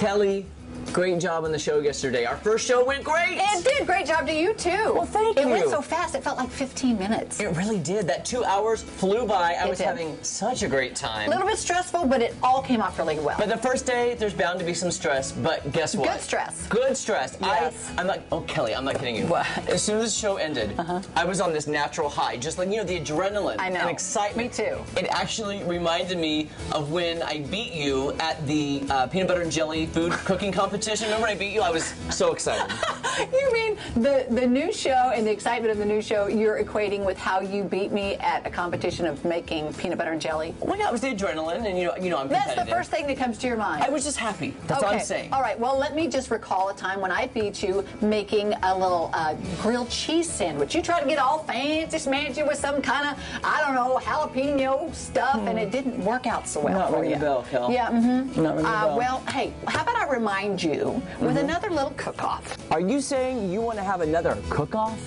Kelly, great job on the show yesterday. Our first show went great. It did. Great job to you, too. Well, thank you. It went so fast, it felt like 15 minutes. It really did. That 2 hours flew by. I was having such a great time. A little bit stressful, but it all came off really well. But the first day, there's bound to be some stress. But guess what? Good stress. Good stress. Yes. I'm not, oh, Kelly, I'm not kidding you. What? As soon as the show ended, I was on this natural high. Just like, you know, the adrenaline and excitement. Me too. It actually reminded me of when I beat you at the peanut butter and jelly food cooking competition. Remember when I beat you? I was so excited. You mean the new show and the excitement of the new show you're equating with how you beat me at a competition of making peanut butter and jelly? Well, yeah, it was the adrenaline, and you know, I'm competitive. That's the first thing that comes to your mind. I was just happy. That's all I'm saying. All right. Well, let me just recall a time when I beat you making a little grilled cheese sandwich. You tried to get all fancy smancy with some kind of, I don't know, jalapeno stuff, and it didn't work out so well Not for ringing you. a bell, Kel. Yeah. Not ringing a bell. Well, hey, how about I remind you with another little cook-off? Are you saying you want to have another cook-off?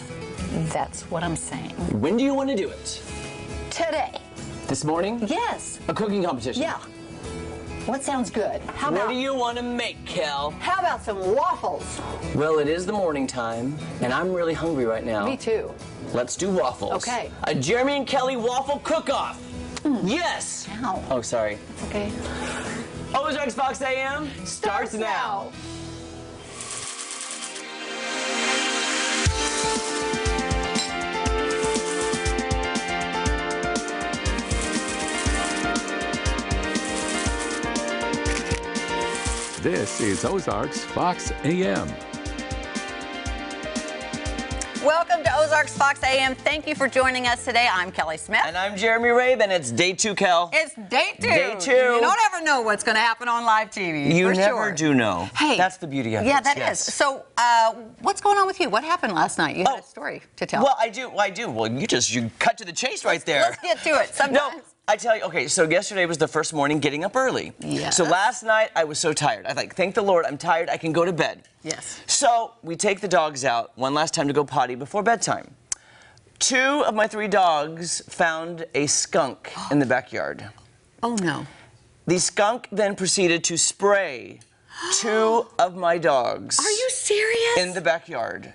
That's what I'm saying. When do you want to do it? Today. This morning? Yes. A cooking competition? Yeah. What sounds good? How What about, do you want to make, Kel? how about some waffles? Well, it is the morning time, and I'm really hungry right now. Me too. Let's do waffles. Okay. A Jeremy and Kelly waffle cook-off. Yes. Ow. Oh, sorry. It's okay. Ozarks Fox AM starts now. This is Ozarks Fox AM. Welcome to Ozarks Fox AM. Thank you for joining us today. I'm Kelly Smith. And I'm Jeremy Raven. It's day 2, Kel. It's day 2. Day 2. You don't ever know what's going to happen on live TV. You for never sure. do know. Hey. That's the beauty of it. Yeah, that is. Yes. So, what's going on with you? What happened last night? You had a story to tell. Well, I do. Well, you cut to the chase right there. Let's get to it. Sometimes. No, I tell you, okay, so yesterday was the first morning getting up early. Yes. So last night I was so tired. I like, thank the Lord, I'm tired, I can go to bed. Yes. So we take the dogs out one last time to go potty before bedtime. 2 of my 3 dogs found a skunk in the backyard. Oh, no. The skunk then proceeded to spray 2 of my dogs. Are you serious? In the backyard.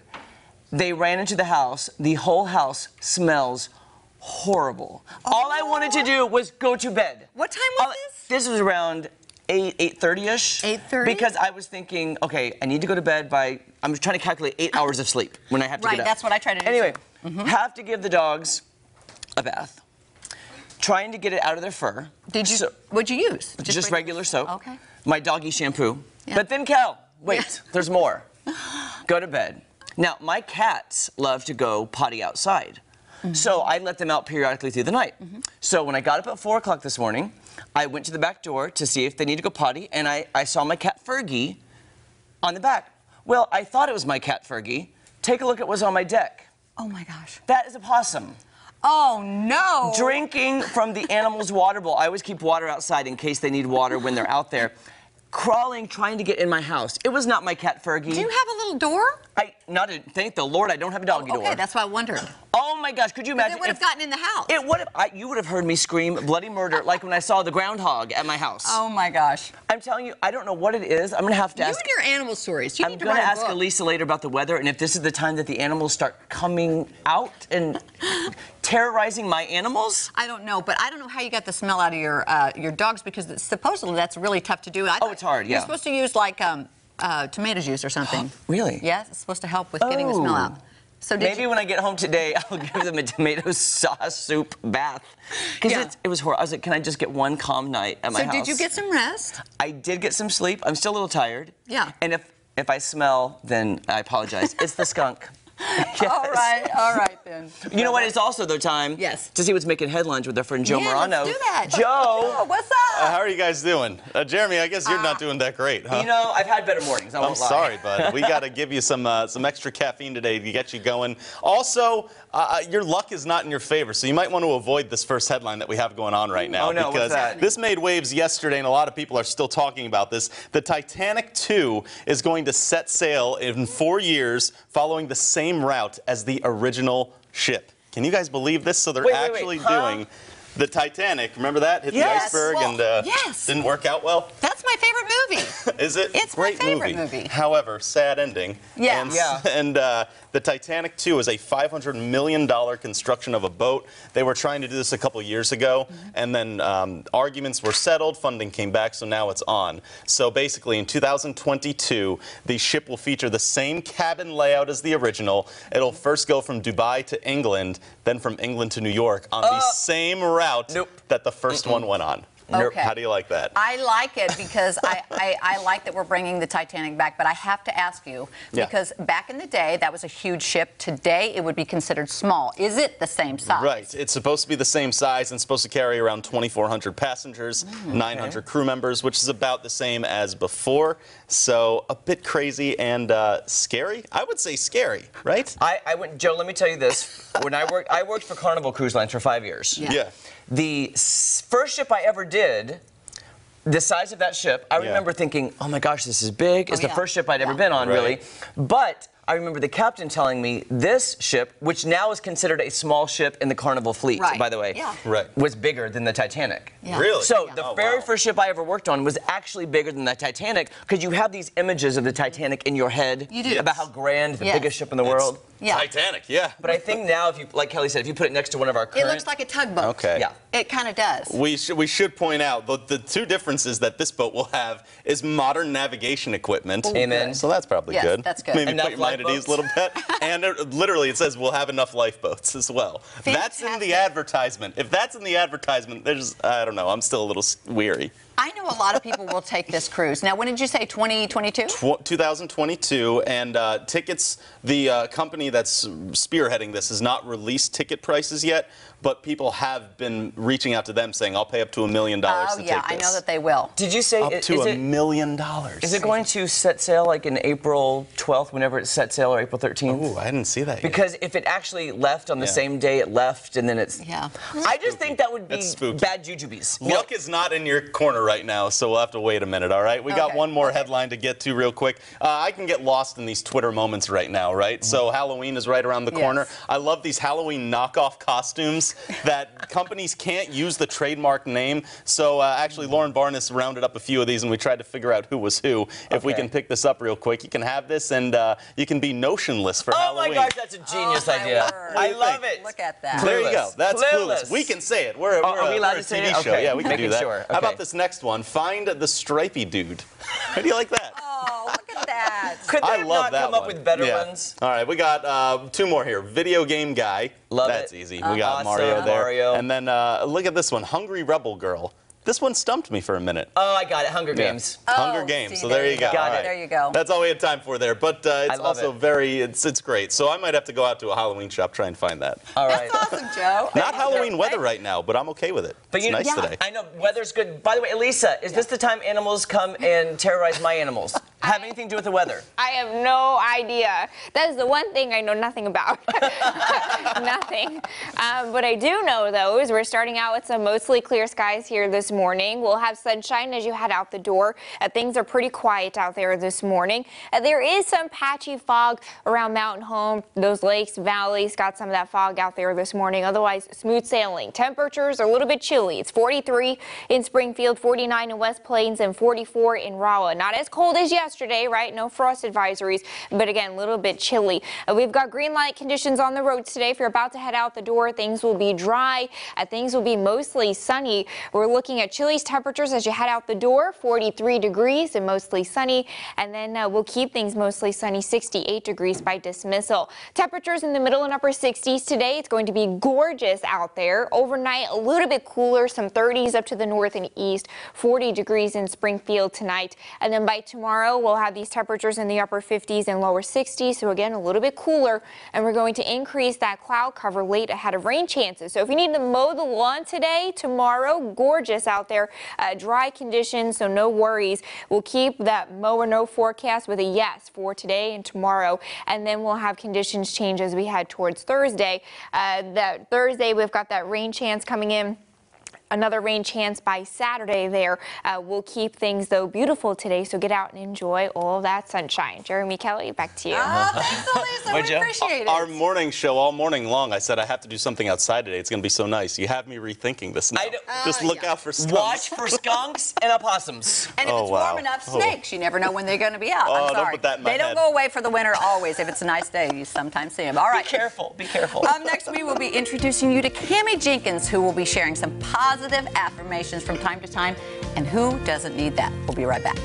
They ran into the house. The whole house smells horrible. All I wanted to do was go to bed. What time was this? This was around 8:30ish. 8:30? Because I was thinking, okay, I need to go to bed by, I'm trying to calculate 8 hours of sleep when I have to Right, get up. that's what I try to do. Anyway, too. have to give the dogs a bath. Trying to get it out of their fur. What'd you use? Just regular soap. Okay. My doggy shampoo. Yeah. But then, Kel, wait, there's more. Go to bed. Now, my cats love to go potty outside. So I let them out periodically through the night. So when I got up at 4 o'clock this morning, I went to the back door to see if they need to go potty, and I saw my cat Fergie on the back. Well, I thought it was my cat Fergie. Take a look at what's on my deck. Oh, my gosh. That is a possum. Oh, no. Drinking from the animal's water bowl. I always keep water outside in case they need water when they're out there. Crawling, trying to get in my house. It was not my cat Fergie. Do you have a little door? Thank the Lord, I don't have a doggy door. Okay, that's why I wondered. Oh my gosh, could you imagine? It would have gotten in the house. It would have. You would have heard me scream bloody murder like when I saw the groundhog at my house. Oh my gosh. I'm telling you, I don't know what it is. I'm gonna have to ask. You and your animal stories. I'm gonna ask Elisa later about the weather and if this is the time that the animals start coming out and terrorizing my animals. I don't know, but I don't know how you got the smell out of your dogs because supposedly that's really tough to do. Oh, it's hard. Yeah. You're supposed to use like tomato juice or something. Really? Yes, it's supposed to help with getting the smell out. So maybe when I get home today, I'll give them a tomato sauce soup bath. Because it was horrible. I was like, can I just get one calm night at my house? So did you get some rest? I did get some sleep. I'm still a little tired. Yeah. And if I smell, then I apologize. It's the skunk. Yes. All right then. You know what? It's also the time to see what's making headlines with our friend Joe Morano. Let's do that. Joe, what's up? How are you guys doing? Jeremy, I guess you're not doing that great, huh? You know, I've had better mornings. I won't lie. Sorry, bud. We got to give you some extra caffeine today to get you going. Also, your luck is not in your favor, so you might want to avoid this first headline that we have going on right now. Oh, no, because what's that? This made waves yesterday, and a lot of people are still talking about this. The Titanic 2 is going to set sail in 4 years following the same route as the original ship. Can you guys believe this? So they're actually doing The Titanic, remember that? Hit Yes. the iceberg and yes. didn't work out well? That's my favorite movie. Is it? It's my Great favorite movie. However, sad ending. Yes. And, Yeah. and the Titanic 2 is a $500 million construction of a boat. They were trying to do this a couple years ago, and then arguments were settled, funding came back, so now it's on. So basically, in 2022, the ship will feature the same cabin layout as the original. It'll first go from Dubai to England, then from England to New York on the same route that the first one went on. Okay. How do you like that? I like it because I like that we're bringing the Titanic back, but I have to ask you, because back in the day, that was a huge ship. Today, it would be considered small. Is it the same size? Right. It's supposed to be the same size and supposed to carry around 2,400 passengers, 900 crew members, which is about the same as before. So a bit crazy and scary. I would say scary, right? I went, Joe, let me tell you this. When I worked for Carnival Cruise Lines for 5 years. Yeah. The first ship I ever did, the size of that ship, I remember thinking, oh my gosh, this is big. It's the first ship I'd ever been on, really. But I remember the captain telling me this ship, which now is considered a small ship in the Carnival fleet, by the way, was bigger than the Titanic. Really? So the very first ship I ever worked on was actually bigger than the Titanic, because you have these images of the Titanic in your head about how grand, the biggest ship in the world. Titanic, yeah. But I think now, if you, like Kelly said, if you put it next to one of our current... It looks like a tugboat. Okay. Yeah. It kind of does. We should point out the two differences that this boat will have is modern navigation equipment. Amen. So that's probably good. That's good. Maybe Enough put your mind at ease a lifeboats. little bit. And literally, it says we'll have enough lifeboats as well. That's in the advertisement. If that's in the advertisement, I don't know. I'm still a little weary. I know a lot of people will take this cruise. Now, when did you say, 2022? 2022, and tickets, the company that's spearheading this has not released ticket prices yet, but people have been reaching out to them saying, I'll pay up to $1 million to take this. I know that they will. Did you say... Up to $1 million. Is it going to set sail like in April 12th, whenever it set sail, or April 13th? Ooh, I didn't see that yet. Because if it actually left on the same day it left, and then it's... Yeah. I just think that would be spooky. bad jujubes. Luck is not in your corner right now, so we'll have to wait a minute, all right? We got one more headline to get to real quick. I can get lost in these Twitter moments right now, right? So Halloween is right around the corner. I love these Halloween knockoff costumes that companies can't use the trademark name. So actually, Lauren Barnes rounded up a few of these, and we tried to figure out who was who. If we can pick this up real quick, you can have this, and you can you can be notionless for Halloween. Oh my gosh, that's a genius idea. I love it. Look at that. There you go. That's Clueless. Clueless. We can say it. We're are we allowed a to say TV it? show. Okay. Yeah, we can Making do that. sure. How Okay. about this next one? Find the stripy dude. How do you like that? Oh, look at that. Could they I have love not that come one. up with better ones? All right, we got two more here. Video game guy. Love That's it. easy. We got Awesome. Mario there. Mario. And then look at this one. Hungry Rebel Girl. This one stumped me for a minute. Oh, I got it. Hunger Games. Hunger Games. see, So there you go. Got All it. right. There you go. That's all we had time for there. But it's love also it. very, it's great. So I might have to go out to a Halloween shop, try and find that. All right. That's awesome, Joe. Not Halloween weather right now, but I'm okay with it. But It's nice today. I know, weather's good. By the way, Elisa, is this the time animals come and terrorize my animals? Have anything to do with the weather? I have no idea. That is the one thing I know nothing about. Nothing. What I do know, though, is we're starting out with some mostly clear skies here this morning. We'll have sunshine as you head out the door. Things are pretty quiet out there this morning. There is some patchy fog around Mountain Home. Those lakes, valleys, got some of that fog out there this morning. Otherwise, smooth sailing. Temperatures are a little bit chilly. It's 43 in Springfield, 49 in West Plains, and 44 in Rolla. Not as cold as yesterday, right? No frost advisories, but again, a little bit chilly. We've got green light conditions on the roads today. If you're about to head out the door, things will be dry. Things will be mostly sunny. We're looking at chilly temperatures as you head out the door, 43 degrees and mostly sunny. And then we'll keep things mostly sunny, 68 degrees by dismissal. Temperatures in the middle and upper 60s today. It's going to be gorgeous out there. Overnight, a little bit cooler, some 30s up to the north and east, 40 degrees in Springfield tonight. And then by tomorrow, we'll have these temperatures in the upper 50s and lower 60s. So again, a little bit cooler. And we're going to increase that cloud cover late ahead of rain chances. So if you need to mow the lawn today, tomorrow, gorgeous out there. Dry conditions, so no worries. We'll keep that mow or no forecast with a yes for today and tomorrow. And then we'll have conditions change as we head towards Thursday. That Thursday, we've got that rain chance coming in. another rain chance by Saturday there. We'll keep things, though, beautiful today, so get out and enjoy all of that sunshine. Jeremy, Kelly, back to you. Thanks, Elisa. We appreciate it. Our morning show all morning long, I said I have to do something outside today. It's going to be so nice. You have me rethinking this now. Just look out for skunks. Watch for skunks and opossums. And if it's warm enough, snakes. You never know when they're going to be out. I'm sorry. Don't put that in my They don't head. go away for the winter always. If it's a nice day, you sometimes see them. All right. Be careful. Be careful. Up next, we will be introducing you to Cami Jenkins, who will be sharing some positive affirmations from time to time. And who doesn't need that? We'll be right back.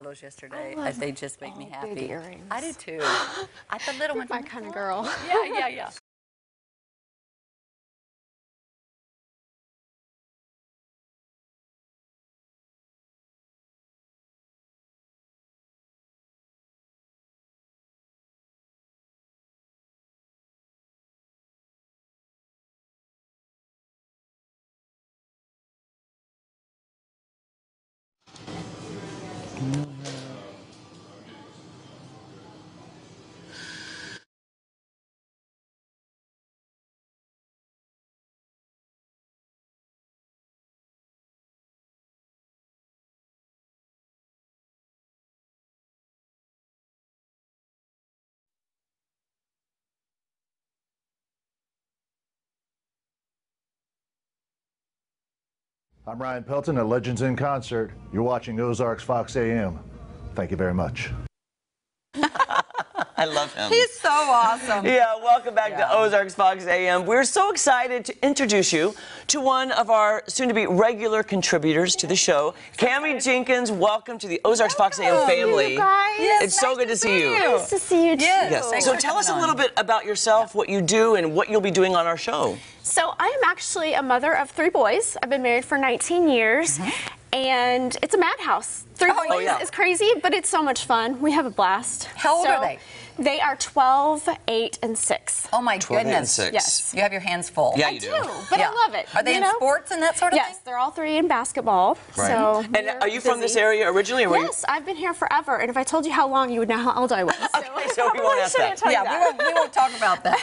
Those yesterday, they just make me happy. Big earrings. I do too. I the little ones. My kind of girl. Yeah. I'm Ryan Pelton at Legends in Concert. You're watching Ozarks Fox AM. Thank you very much. I love him. He's so awesome. Yeah, welcome back to Ozarks Fox AM. We're so excited to introduce you to one of our soon-to-be regular contributors to the show, Cami Jenkins. Welcome to the Ozarks Fox AM family. You guys. Yes, It's so good to see you. Nice to see you too. Yes. So tell us a little bit about yourself, what you do, and what you'll be doing on our show. So I am actually a mother of 3 boys. I've been married for 19 years. And it's a madhouse. 3 boys is crazy, but it's so much fun. We have a blast. How old are they? They are 12, 8, and 6. Oh my 12 goodness. and 6. Yes. You have your hands full. Yeah, I you do. but I love it. Are they in you know? sports and that sort of Yes, thing? they're all 3 in basketball. Right. So And are you from this area originally? Or were Yes, I've been here forever. And if I told you how long, you would know how old I was. Okay, so we won't ask that. Yeah, we won't talk about that.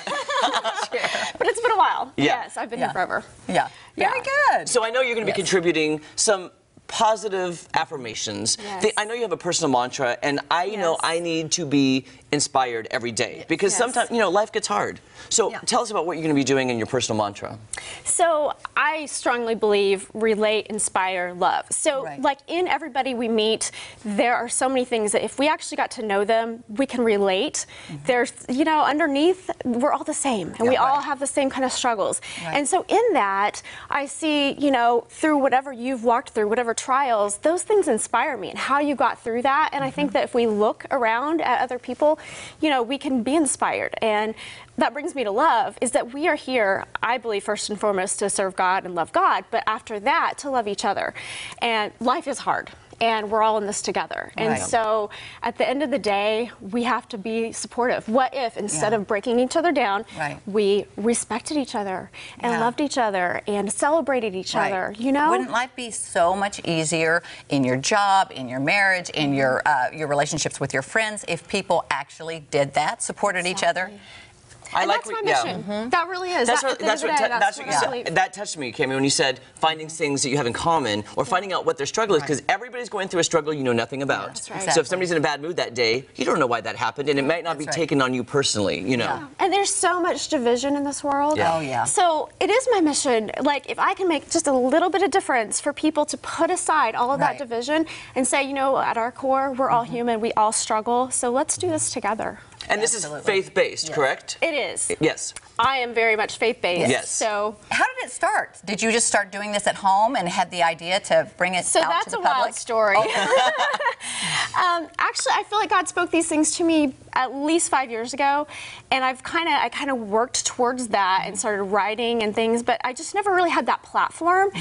But it's been a while. Yeah. Yes, I've been here forever. Yeah. Very good. So I know you're going to be contributing some positive affirmations. Yes. I know you have a personal mantra, and I know I need to be inspired every day because sometimes, life gets hard. So tell us about what you're going to be doing in your personal mantra. So I strongly believe relate, inspire, love. So like in everybody we meet, there are so many things that if we actually got to know them, we can relate. There's, underneath, we're all the same and we all have the same kind of struggles. And so in that, I see, through whatever you've walked through, whatever trials, those things inspire me and how you got through that. And I think that if we look around at other people, you know, we can be inspired. And that brings me to love, is that we are here, I believe, first and foremost to serve God and love God, but after that, to love each other. And life is hard. And we're all in this together. And so at the end of the day, we have to be supportive. What if instead of breaking each other down, we respected each other and loved each other and celebrated each other, you know? Wouldn't life be so much easier in your job, in your marriage, in your relationships with your friends if people actually did that, supported each other? And that's my mission. That really is. That's what you said. That touched me, Cami, when you said finding things that you have in common or finding out what their struggle is, because everybody's going through a struggle you know nothing about. That's right. So if somebody's in a bad mood that day, you don't know why that happened, and it might not be taken on you personally, you know. And there's so much division in this world. Oh, yeah. So it is my mission, like, if I can make just a little bit of difference for people to put aside all of that division and say, you know, at our core, we're all human, we all struggle, so let's do this together. And this is faith-based, correct? It is. Yes. I am very much faithbased. Yes. So how did it start? Did you just start doing this at home and had the idea to bring it out to the public? So that's a wild story. Actually, I feel like God spoke these things to me at least 5 years ago, and I kind of worked towards that and started writing and things, but I just never really had that platform.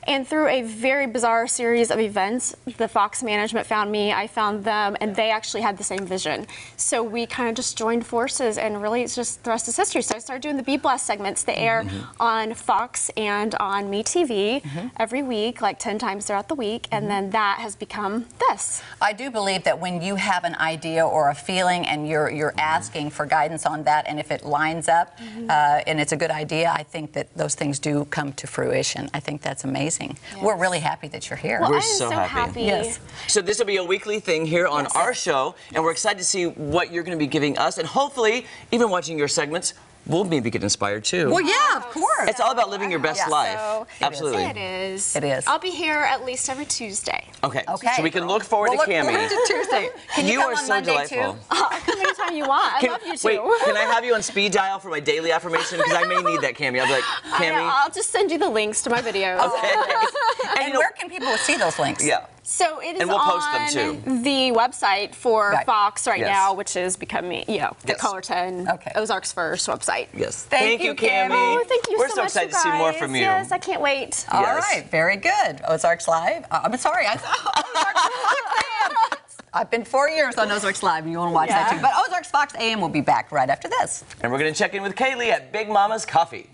And through a very bizarre series of events, the Fox management found me, I found them, and they actually had the same vision. So we kind of just joined forces, and really it's just the rest is history. So I started doing the Be Blessed segments. They air on Fox and on MeTV every week, like 10 times throughout the week, and then that has become this. I do believe that when you have an idea or a feeling and you're asking for guidance on that, and if it lines up and it's a good idea, I think that those things do come to fruition. I think that's amazing. We're really happy that you're here. Well, We're I am so happy. Yes. So this will be a weekly thing here on our show, and we're excited to see what you're going to be giving us, and hopefully, even watching your segments, we'll maybe get inspired too. Well, yeah, of course. It's all about living your best life. So Absolutely. It is. It is. I'll be here at least every Tuesday. Okay. So we can look forward to Cami. Look to Tuesday. Can you come are on so Monday delightful. too? Come anytime you want. I love you too. Wait, can I have you on speed dial for my daily affirmation? Because I may need that, Cami. I'll be like, Cami. I'll just send you the links to my videos. Okay. And where can people see those links? Yeah. So it is And we'll post them, on too. the website for Fox right Yes. now, which is becoming, you know, the Yes. Color 10 Ozarks First website. Yes. Thank you, Cami. Oh, thank you We're so so much, excited you to see more guys. from you. Yes, I can't wait. All right, very good. Ozarks Live. I'm sorry, Ozarks Fox AM. I've been 4 years on Ozarks Live, and you want to watch that too. But Ozarks Fox AM will be back right after this. And we're going to check in with Kaylee at Big Momma's Coffee.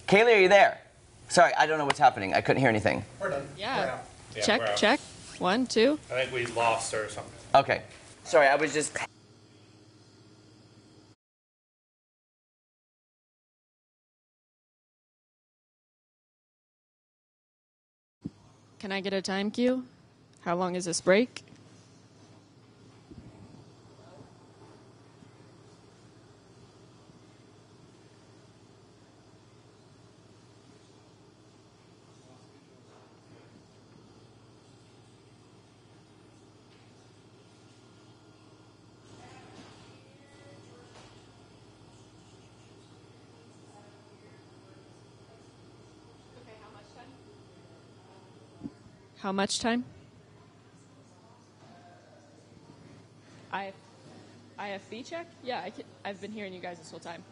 Kaylee, are you there? Sorry, I don't know what's happening. I couldn't hear anything. We're done. Yeah. Yeah, Check, we're out. check. 1, 2. I think we lost her or something. Okay. Sorry, I was just... Can I get a time cue? How long is this break? How much time? IFB check? Yeah, I've been hearing you guys this whole time.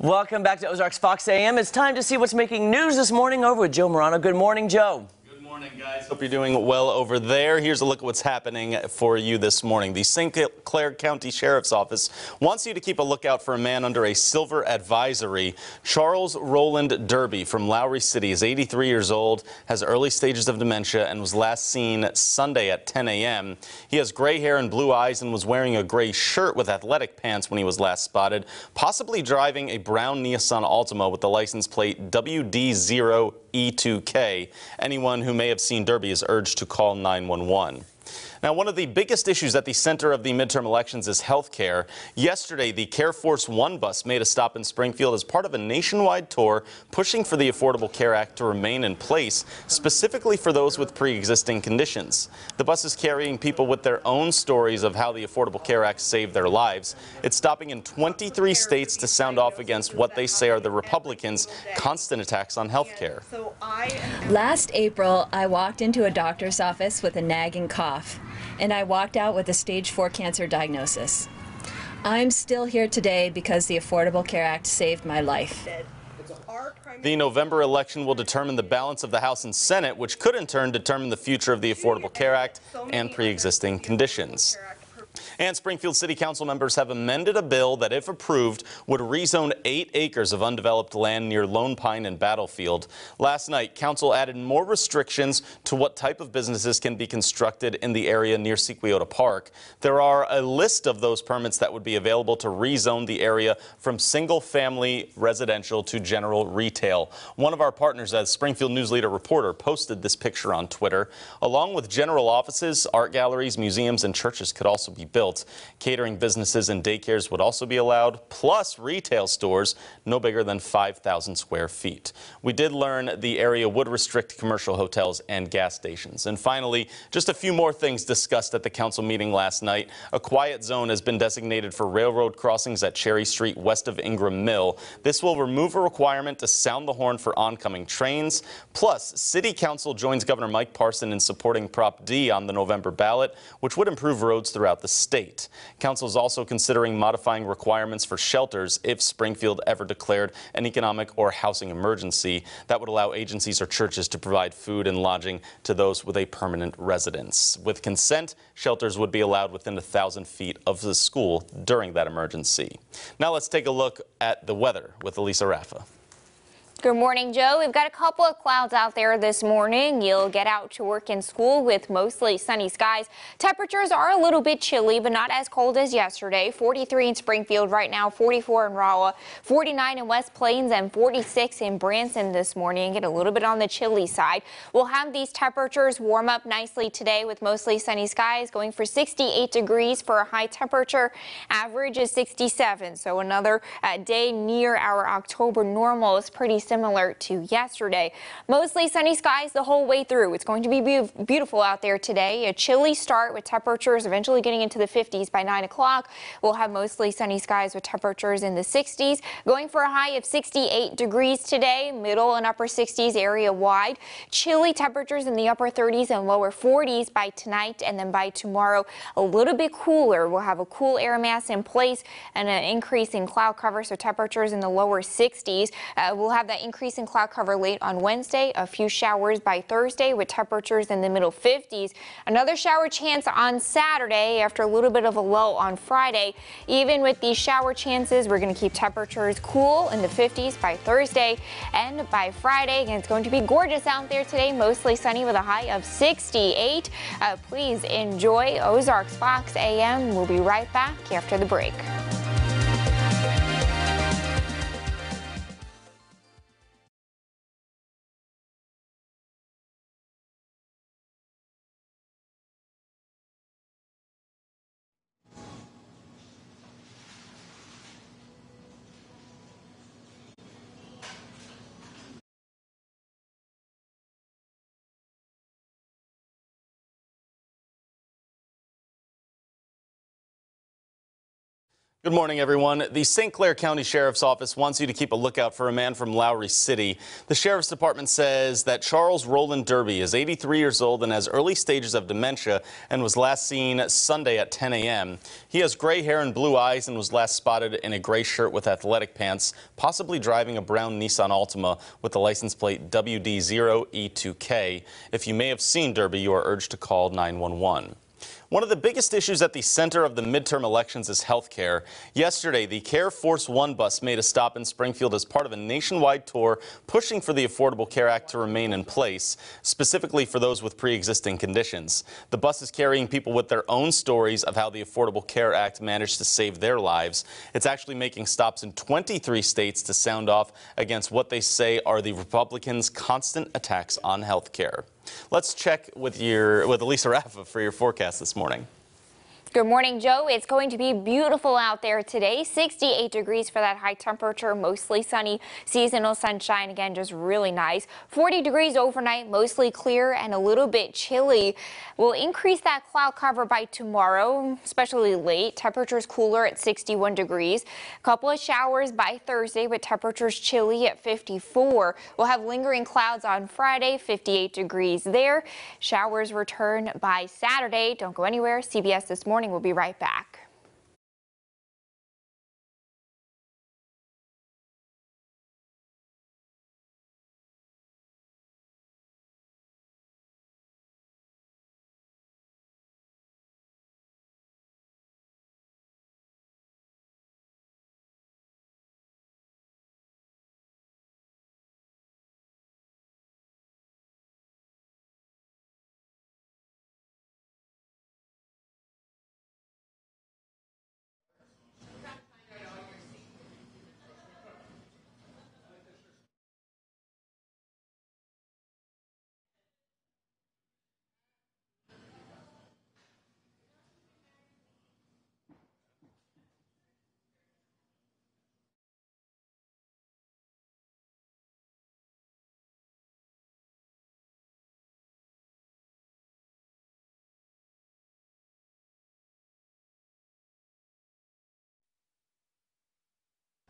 Welcome back to Ozarks Fox AM. It's time to see what's making news this morning over with Joe Morano. Good morning, Joe. Good morning, guys. Hope you're doing well over there. Here's a look at what's happening for you this morning. The St. Clair County Sheriff's Office wants you to keep a lookout for a man under a silver advisory. Charles Roland Derby from Lowry City is 83 years old, has early stages of dementia, and was last seen Sunday at 10 a.m. He has gray hair and blue eyes and was wearing a gray shirt with athletic pants when he was last spotted, possibly driving a brown Nissan Altima with the license plate WD0E2K. Anyone who may have seen Derby is urged to call 911. Now, one of the biggest issues at the center of the midterm elections is health care. Yesterday, the Care Force One bus made a stop in Springfield as part of a nationwide tour pushing for the Affordable Care Act to remain in place, specifically for those with pre-existing conditions. The bus is carrying people with their own stories of how the Affordable Care Act saved their lives. It's stopping in 23 states to sound off against what they say are the Republicans' constant attacks on health care. Last April, I walked into a doctor's office with a nagging cough, and I walked out with a stage 4 cancer diagnosis. I'm still here today because the Affordable Care Act saved my life. The November election will determine the balance of the House and Senate, which could in turn determine the future of the Affordable Care Act and pre-existing conditions. And Springfield City Council members have amended a bill that, if approved, would rezone 8 acres of undeveloped land near Lone Pine and Battlefield. Last night, Council added more restrictions to what type of businesses can be constructed in the area near Sequiota Park. There are a list of those permits that would be available to rezone the area from single-family residential to general retail. One of our partners, as Springfield News Leader reporter, posted this picture on Twitter. Along with general offices, art galleries, museums, and churches could also be built. Catering businesses and daycares would also be allowed, plus retail stores no bigger than 5,000 square feet. We did learn the area would restrict commercial hotels and gas stations. And finally, just a few more things discussed at the council meeting last night. A quiet zone has been designated for railroad crossings at Cherry Street west of Ingram Mill. This will remove a requirement to sound the horn for oncoming trains. Plus, City Council joins Governor Mike Parson in supporting Prop D on the November ballot, which would improve roads throughout the state. Council is also considering modifying requirements for shelters if Springfield ever declared an economic or housing emergency. That would allow agencies or churches to provide food and lodging to those with a permanent residence. With consent, shelters would be allowed within 1,000 feet of the school during that emergency. Now let's take a look at the weather with Elisa Raffa. Good morning, Joe. We've got a couple of clouds out there this morning. You'll get out to work and school with mostly sunny skies. Temperatures are a little bit chilly, but not as cold as yesterday. 43 in Springfield right now, 44 in Rolla, 49 in West Plains, and 46 in Branson this morning. Get a little bit on the chilly side. We'll have these temperatures warm up nicely today with mostly sunny skies, going for 68 degrees for a high temperature. Average is 67, so another day near our October normal. Is pretty similar to yesterday. Mostly sunny skies the whole way through. It's going to be beautiful out there today. A chilly start with temperatures eventually getting into the 50s by 9 o'clock. We'll have mostly sunny skies with temperatures in the 60s, going for a high of 68 degrees today, middle and upper 60s area wide. Chilly temperatures in the upper 30s and lower 40s by tonight, and then by tomorrow a little bit cooler. We'll have a cool air mass in place and an increase in cloud cover, so temperatures in the lower 60s. We'll have that increase in cloud cover late on Wednesday, a few showers by Thursday with temperatures in the middle 50s. Another shower chance on Saturday after a little bit of a lull on Friday. Even with these shower chances, we're going to keep temperatures cool in the 50s by Thursday and by Friday. Again, it's going to be gorgeous out there today, mostly sunny with a high of 68. Please enjoy Ozarks Fox AM. We'll be right back after the break. Good morning, everyone. The St. Clair County Sheriff's Office wants you to keep a lookout for a man from Lowry City. The Sheriff's Department says that Charles Roland Derby is 83 years old and has early stages of dementia and was last seen Sunday at 10 a.m. He has gray hair and blue eyes and was last spotted in a gray shirt with athletic pants, possibly driving a brown Nissan Altima with the license plate WD0E2K. If you may have seen Derby, you are urged to call 911. One of the biggest issues at the center of the midterm elections is health care. Yesterday, the Care Force One bus made a stop in Springfield as part of a nationwide tour pushing for the Affordable Care Act to remain in place, specifically for those with pre-existing conditions. The bus is carrying people with their own stories of how the Affordable Care Act managed to save their lives. It's actually making stops in 23 states to sound off against what they say are the Republicans' constant attacks on health care. Let's check with Elisa Raffa for your forecast this morning. Good morning, Joe. It's going to be beautiful out there today. 68 degrees for that high temperature, mostly sunny, seasonal sunshine. Again, just really nice. 40 degrees overnight, mostly clear and a little bit chilly. We'll increase that cloud cover by tomorrow, especially late. Temperatures cooler at 61 degrees. A couple of showers by Thursday with temperatures chilly at 54. We'll have lingering clouds on Friday, 58 degrees there. Showers return by Saturday. Don't go anywhere. CBS This Morning. We'll be right back.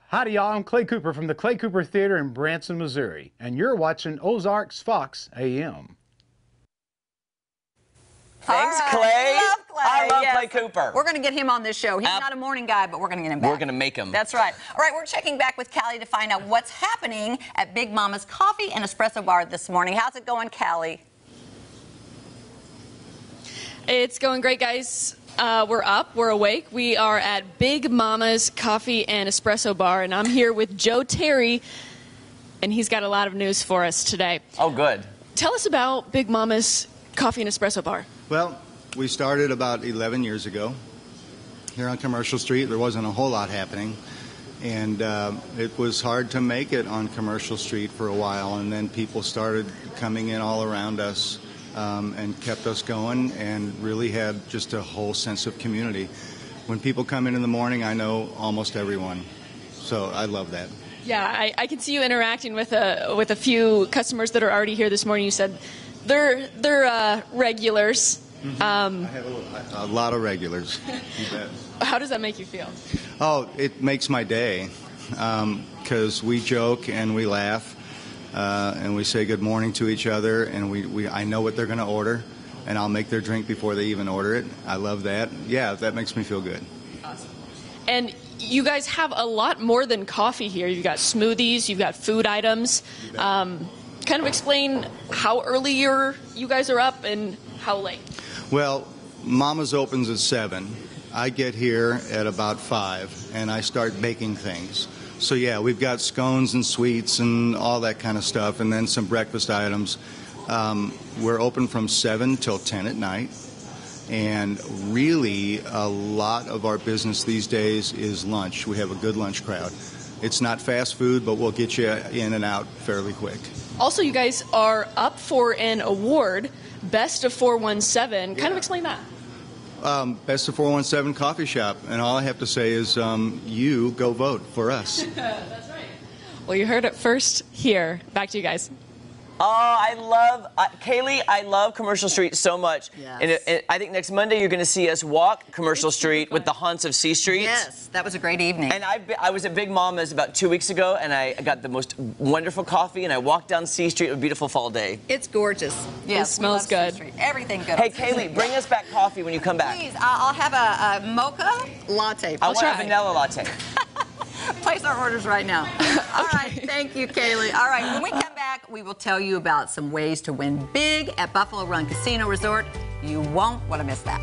Howdy, y'all. I'm Clay Cooper from the Clay Cooper Theater in Branson, Missouri, and you're watching Ozarks Fox AM. Thanks, All right. Clay. Love Clay. I love Yes. Clay Cooper. We're going to get him on this show. He's not a morning guy, but we're going to get him back. We're going to make him. That's right. All right, we're checking back with Callie to find out what's happening at Big Momma's Coffee and Espresso Bar this morning. How's it going, Callie? It's going great, guys. We're up. We're awake. We are at Big Momma's Coffee and Espresso Bar, and I'm here with Joe Terry, and he's got a lot of news for us today. Oh, good. Tell us about Big Momma's Coffee and Espresso Bar. Well, we started about 11 years ago here on Commercial Street. There wasn't a whole lot happening, and it was hard to make it on Commercial Street for a while, and then people started coming in all around us. And kept us going and really had just a whole sense of community. When people come in the morning, I know almost everyone. So I love that. Yeah, I can see you interacting with a few customers that are already here this morning. You said they're regulars. Mm-hmm. I have a lot of regulars. You bet. How does that make you feel? Oh, it makes my day because we joke and we laugh. And we say good morning to each other, and I know what they're going to order, and I'll make their drink before they even order it. I love that. Yeah, that makes me feel good. Awesome. And you guys have a lot more than coffee here. You've got smoothies, you've got food items. Kind of explain how early you guys are up and how late. Well, Mama's opens at 7. I get here at about 5, and I start baking things. So, yeah, we've got scones and sweets and all that kind of stuff, and then some breakfast items. We're open from 7 till 10 at night, and really a lot of our business these days is lunch. We have a good lunch crowd. It's not fast food, but we'll get you in and out fairly quick. Also, you guys are up for an award, Best of 417. Kind of explain that. Best of 417 Coffee Shop, and all I have to say is you go vote for us. That's right. Well, you heard it first here. Back to you guys. Oh, I love, Kaylee, I love Commercial Street so much. Yes. And I think next Monday you're going to see us walk Commercial Street with the haunts of C Street. Yes, that was a great evening. And I was at Big Momma's about 2 weeks ago, and I got the most wonderful coffee, and I walked down C Street, a beautiful fall day. It's gorgeous. Yes, it smells good. Everything good. Hey, Kaylee, bring us back coffee when you come back. Please, I'll have a mocha latte. I want a vanilla latte. Place our orders right now. All right, thank you, Kaylee. All right, when we come back, we will tell you about some ways to win big at Buffalo Run Casino Resort. You won't want to miss that.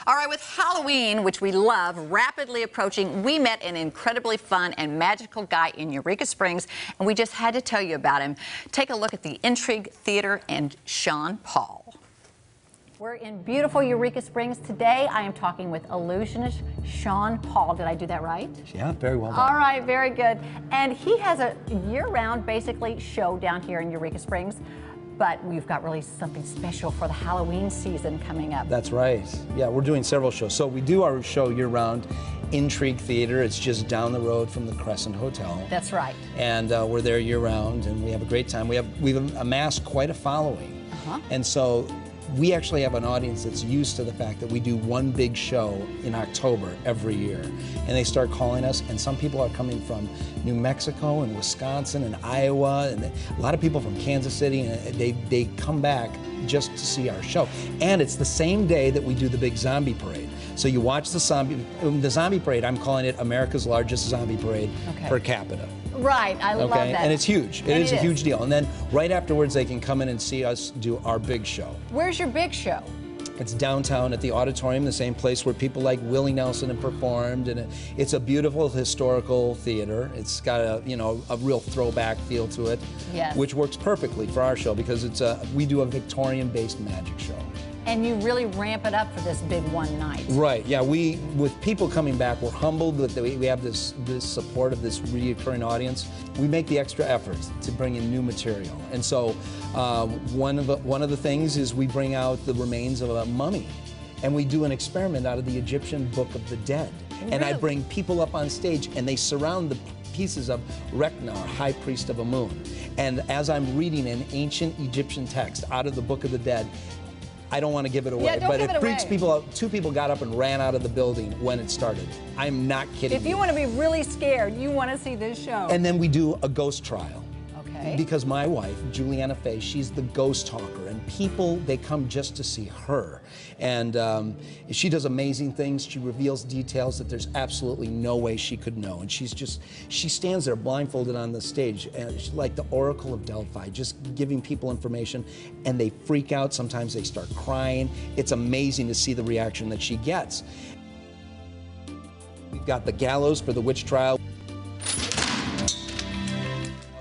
All right, with Halloween, which we love, rapidly approaching, we met an incredibly fun and magical guy in Eureka Springs, and we just had to tell you about him. Take a look at the Intrigue Theater and Sean Paul. We're in beautiful Eureka Springs today. I am talking with illusionist Sean Paul. Did I do that right? Yeah, very well done. All right, very good. And he has a year-round, basically, show down here in Eureka Springs. But we've got really something special for the Halloween season coming up. That's right. Yeah, we're doing several shows. So we do our show year-round, Intrigue Theater. It's just down the road from the Crescent Hotel. That's right. And we're there year-round, and we have a great time. We've amassed quite a following. And so we actually have an audience that's used to the fact that we do one big show in October every year. And they start calling us, and some people are coming from New Mexico and Wisconsin and Iowa, and a lot of people from Kansas City, and they come back just to see our show. And it's the same day that we do the big zombie parade. So you watch the zombie parade. I'm calling it America's largest zombie parade per capita. Right, I love that. And it's huge. It is a huge deal. And then right afterwards, they can come in and see us do our big show. Where's your big show? It's downtown at the auditorium, the same place where people like Willie Nelson have performed, and it's a beautiful historical theater. It's got a real throwback feel to it, which works perfectly for our show because we do a Victorian-based magic show. And you really ramp it up for this big one night. Right, yeah, with people coming back, we're humbled that we have this support of this recurring audience. We make the extra effort to bring in new material. And so one of the things is we bring out the remains of a mummy, and we do an experiment out of the Egyptian Book of the Dead. Really? And I bring people up on stage, and they surround the pieces of Reknar, High Priest of Amun. And as I'm reading an ancient Egyptian text out of the Book of the Dead, I don't want to give it away, but it freaks people out. 2 people got up and ran out of the building when it started. I'm not kidding If you want to be really scared, you want to see this show. And then we do a ghost trial. Okay. Because my wife, Juliana Fay, she's the ghost talker, and people, they come just to see her. And she does amazing things. She reveals details that there's absolutely no way she could know. And she stands there blindfolded on the stage, and she's like the Oracle of Delphi, just giving people information, and they freak out. Sometimes they start crying. It's amazing to see the reaction that she gets. We've got the gallows for the witch trial.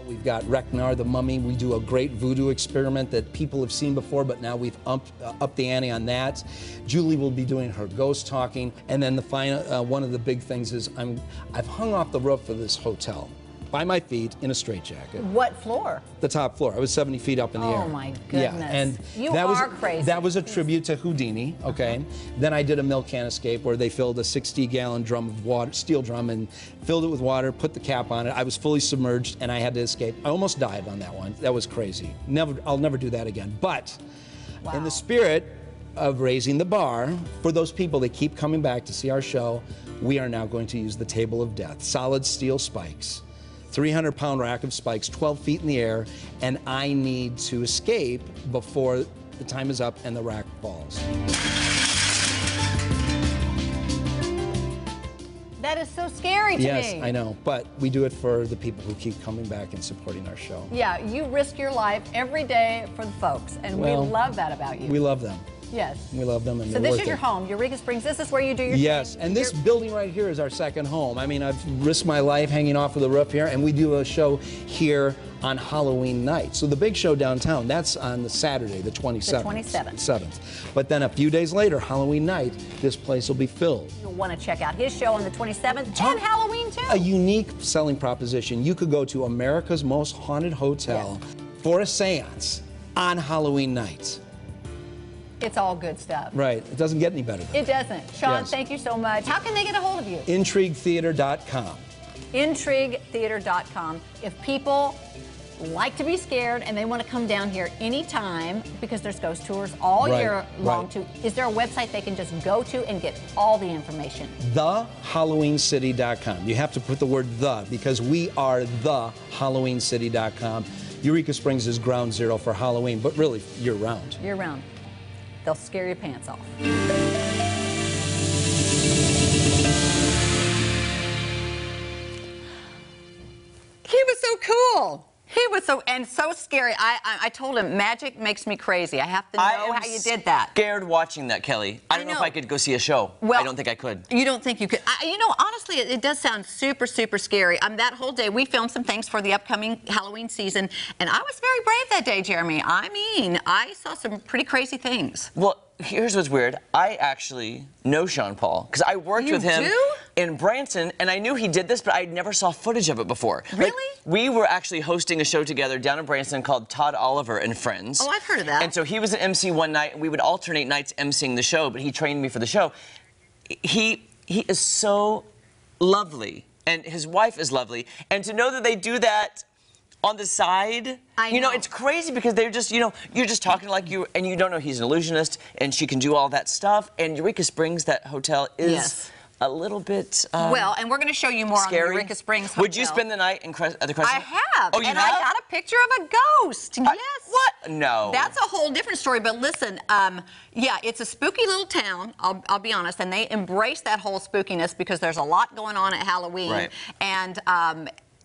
We've got Reknar, the mummy. We do a great voodoo experiment that people have seen before, but now we've upped the ante on that. Julie will be doing her ghost talking. And then the final, one of the big things is I've hung off the roof of this hotel by my feet in a straitjacket. What floor? The top floor. I was 70 feet up in the air. Oh my goodness. Yeah, and you that are was, crazy. That was a tribute to Houdini, okay? Then I did a milk can escape where they filled a 60-gallon drum of water, steel drum, and filled it with water, put the cap on it. I was fully submerged and I had to escape. I almost died on that one. That was crazy. I'll never do that again. But in the spirit of raising the bar, for those people that keep coming back to see our show, we are now going to use the table of death. Solid steel spikes. 300-pound rack of spikes, 12 feet in the air, and I need to escape before the time is up and the rack falls. That is so scary to me. Yes, I know, but we do it for the people who keep coming back and supporting our show. Yeah, you risk your life every day for the folks, and we love that about you. We love them. Yes. We love them, and so this is your home, Eureka Springs. This is where you do your Yes, and this building right here is our second home. I mean, I've risked my life hanging off of the roof here, and we do a show here on Halloween night. So the big show downtown, that's on the Saturday, the 27th. The 27th. 7th. But then a few days later, Halloween night, this place will be filled. You'll want to check out his show on the 27th and Halloween too. A unique selling proposition. You could go to America's Most Haunted Hotel for a seance on Halloween night. It's all good stuff. Right. It doesn't get any better than It doesn't. Sean, thank you so much. How can they get a hold of you? IntrigueTheater.com. IntrigueTheater.com. If people like to be scared and they want to come down here anytime, because there's ghost tours all year long too, is there a website they can just go to and get all the information? TheHalloweenCity.com. You have to put the word the, because we are TheHalloweenCity.com. Eureka Springs is ground zero for Halloween, but really year-round. Year-round. They'll scare your pants off. He was so cool. He was so scary. I told him, magic makes me crazy. I have to know how you did that. Scared watching that, Kelly. I don't know if I could go see a show. Well, I don't think I could. You don't think you could? You know, honestly, it does sound super, super scary. That whole day, we filmed some things for the upcoming Halloween season, and I was very brave that day, Jeremy. I mean, I saw some pretty crazy things. Well, here's what's weird. I actually know Sean Paul because I worked with him in Branson, and I knew he did this, but I never saw footage of it before. Really? Like, we were actually hosting a show together down in Branson called Todd Oliver and Friends. Oh, I've heard of that. And so he was an MC one night, and we would alternate nights emceeing the show, but he trained me for the show. He is so lovely, and his wife is lovely, and to know that they do that on the side, you know, it's crazy because they're just, you know, you're just talking like you, and you don't know he's an illusionist, and she can do all that stuff. And Eureka Springs, that hotel, is a little bit well, and we're going to show you more scary. on the Eureka Springs Hotel. Would you spend the night at the Crescent? I have. Oh, you and have? I got a picture of a ghost. Yes. What? No. That's a whole different story. But listen, yeah, it's a spooky little town. I'll be honest, and they embrace that whole spookiness because there's a lot going on at Halloween. Right. And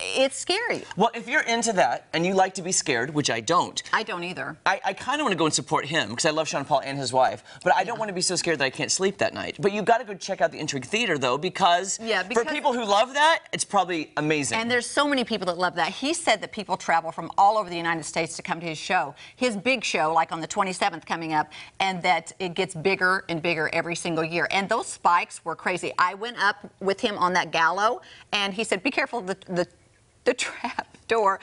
it's scary. Well, if you're into that and you like to be scared, which I don't. I don't either. I kind of want to go and support him because I love Sean Paul and his wife, but I don't want to be so scared that I can't sleep that night. But you've got to go check out the Intrigue Theater, though, because for people who love that, it's probably amazing. And there's so many people that love that. He said that people travel from all over the United States to come to his show, his big show, like on the 27th coming up, and that it gets bigger and bigger every single year. And those spikes were crazy. I went up with him on that gallows, and he said, be careful of the trap door.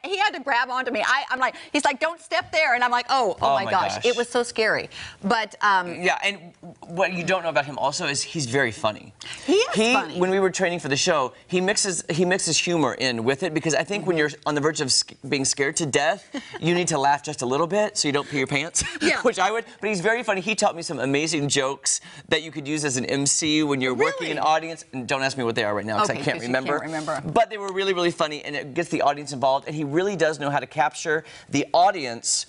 He had to grab onto me. I'm like, he's like, don't step there. And I'm like, oh my gosh. It was so scary. But yeah, and what you don't know about him also is he's very funny. He is funny. When we were training for the show, he mixes humor in with it because I think when you're on the verge of being scared to death, you need to laugh just a little bit so you don't pee your pants, which I would. But he's very funny. He taught me some amazing jokes that you could use as an MC when you're working an audience. And don't ask me what they are right now because I can't remember. But they were really, really funny, and it gets the audience involved, and he really does know how to capture the audience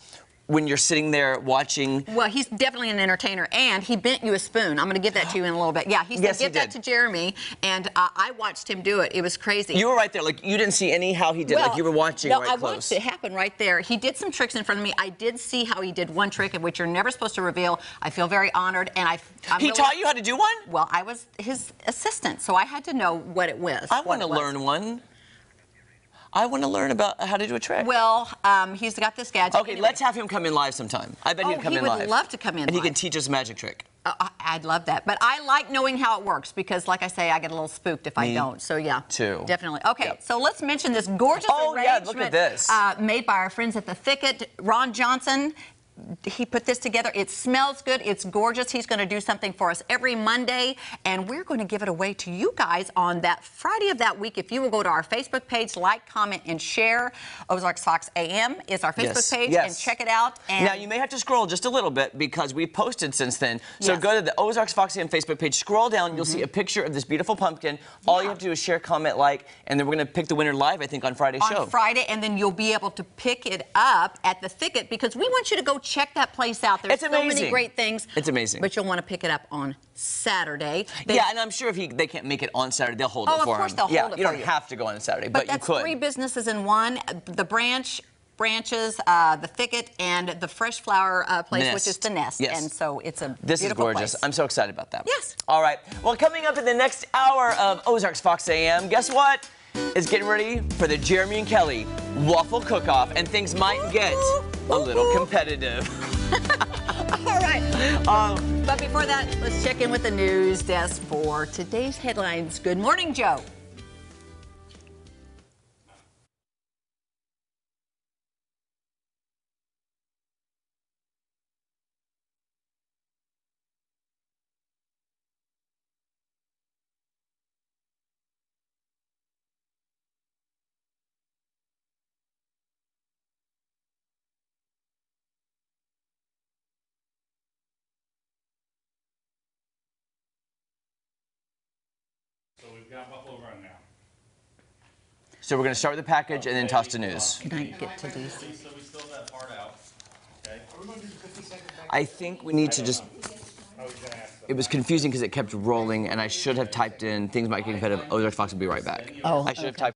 when you're sitting there watching. Well, he's definitely an entertainer, and he bent you a spoon. I'm going to give that to you in a little bit. Yeah, he said, give that to Jeremy, and I watched him do it. It was crazy. You were right there. Like, you didn't see how he did. Like, you were watching right close. No, I watched it happen right there. He did some tricks in front of me. I did see how he did one trick, which you're never supposed to reveal. I feel very honored, and He taught you how to do one? Well, I was his assistant, so I had to know what it was. I want to learn one. I want to learn about how to do a trick. Well, he's got this gadget. Okay, let's have him come in live sometime. I bet he'd come in live. He would love to come in and live. he can teach us a magic trick. I'd love that. But I like knowing how it works because, like I say, I get a little spooked if I don't. So, yeah. Too. Definitely. Okay, so let's mention this gorgeous arrangement look at this. made by our friends at The Thicket. Ron Johnson. He put this together. It smells good. It's gorgeous. He's going to do something for us every Monday, and we're going to give it away to you guys on that Friday of that week. If you will go to our Facebook page, like, comment, and share. Ozarks Fox AM is our Facebook page, and check it out. And now, you may have to scroll just a little bit because we've posted since then. So go to the Ozarks Fox AM Facebook page, scroll down, you'll see a picture of this beautiful pumpkin. All you have to do is share, comment, like, and then we're going to pick the winner live, I think, on Friday's show. On Friday, and then you'll be able to pick it up at The Thicket because we want you to go check that place out. There's so many great things. It's amazing. But you'll want to pick it up on Saturday. Yeah, and I'm sure if they can't make it on Saturday, they'll hold it for him. Of course they'll hold it for you. You don't have to go on Saturday, but you could. But that's 3 businesses in one. The branches, The Thicket, and the fresh flower place, which is the Nest. Yes. And so it's a This is beautiful gorgeous. place. I'm so excited about that. Yes. All right. Well, coming up in the next hour of Ozarks Fox AM, guess what? It's getting ready for the Jeremy and Kelly Waffle Cook-Off, and things might get a little competitive. All right. But before that, let's check in with the news desk for today's headlines. Good morning, Joe. So we've got Buffalo Run now. So we're going to start with the package and then toss to news. Can I get to these? So we still have that part out. Okay. I think we need to just... It was confusing because it kept rolling, and I should have typed in things might get competitive. Ozarks Fox will be right back. I should have typed...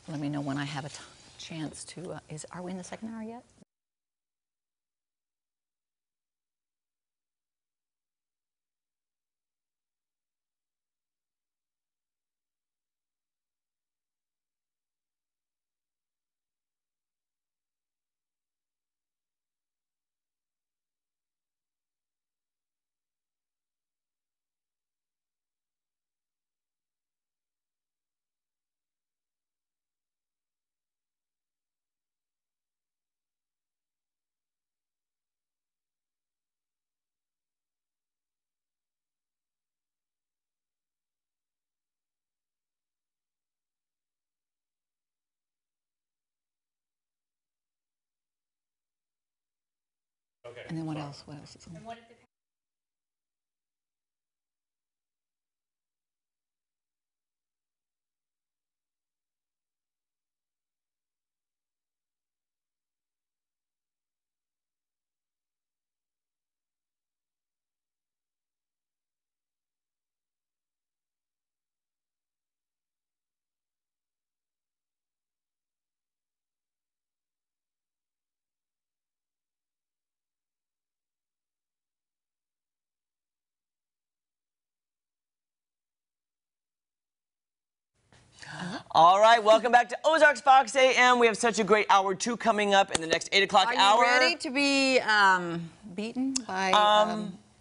Let me know when I have a chance to. Are we in the second hour yet? Okay. And then what else? What else is on? All right, welcome back to Ozarks Fox AM. We have such a great hour 2 coming up in the next 8 o'clock hour. Are you ready to be beaten by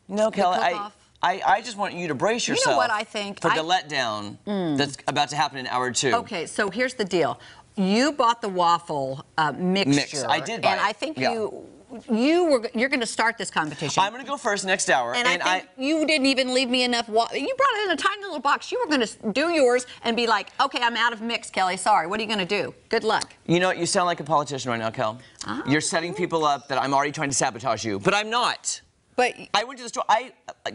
no, Kelly, I just want you to brace yourself. You know what I think? For the letdown that's about to happen in hour 2. Okay, so here's the deal. You bought the waffle mixture. I did buy and it. I think you're going to start this competition. I'm going to go first next hour. And I think you didn't even leave me enough. You brought it in a tiny little box. You were going to do yours and be like, okay, I'm out of mix, Kelly. Sorry. What are you going to do? Good luck. You know what? You sound like a politician right now, Kel. You're setting people up that I'm already trying to sabotage you, but I'm not. But I went to the store.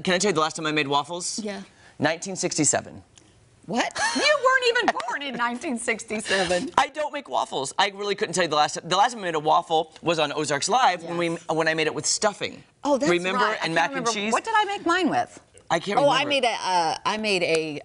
Can I tell you the last time I made waffles? Yeah. 1967. What? You weren't even born in 1967. I don't make waffles. I really couldn't tell you the last time. The last time I made a waffle was on Ozarks Live when I made it with stuffing. Oh, that's remember? right. And mac and cheese. What did I make mine with? I can't remember. I made a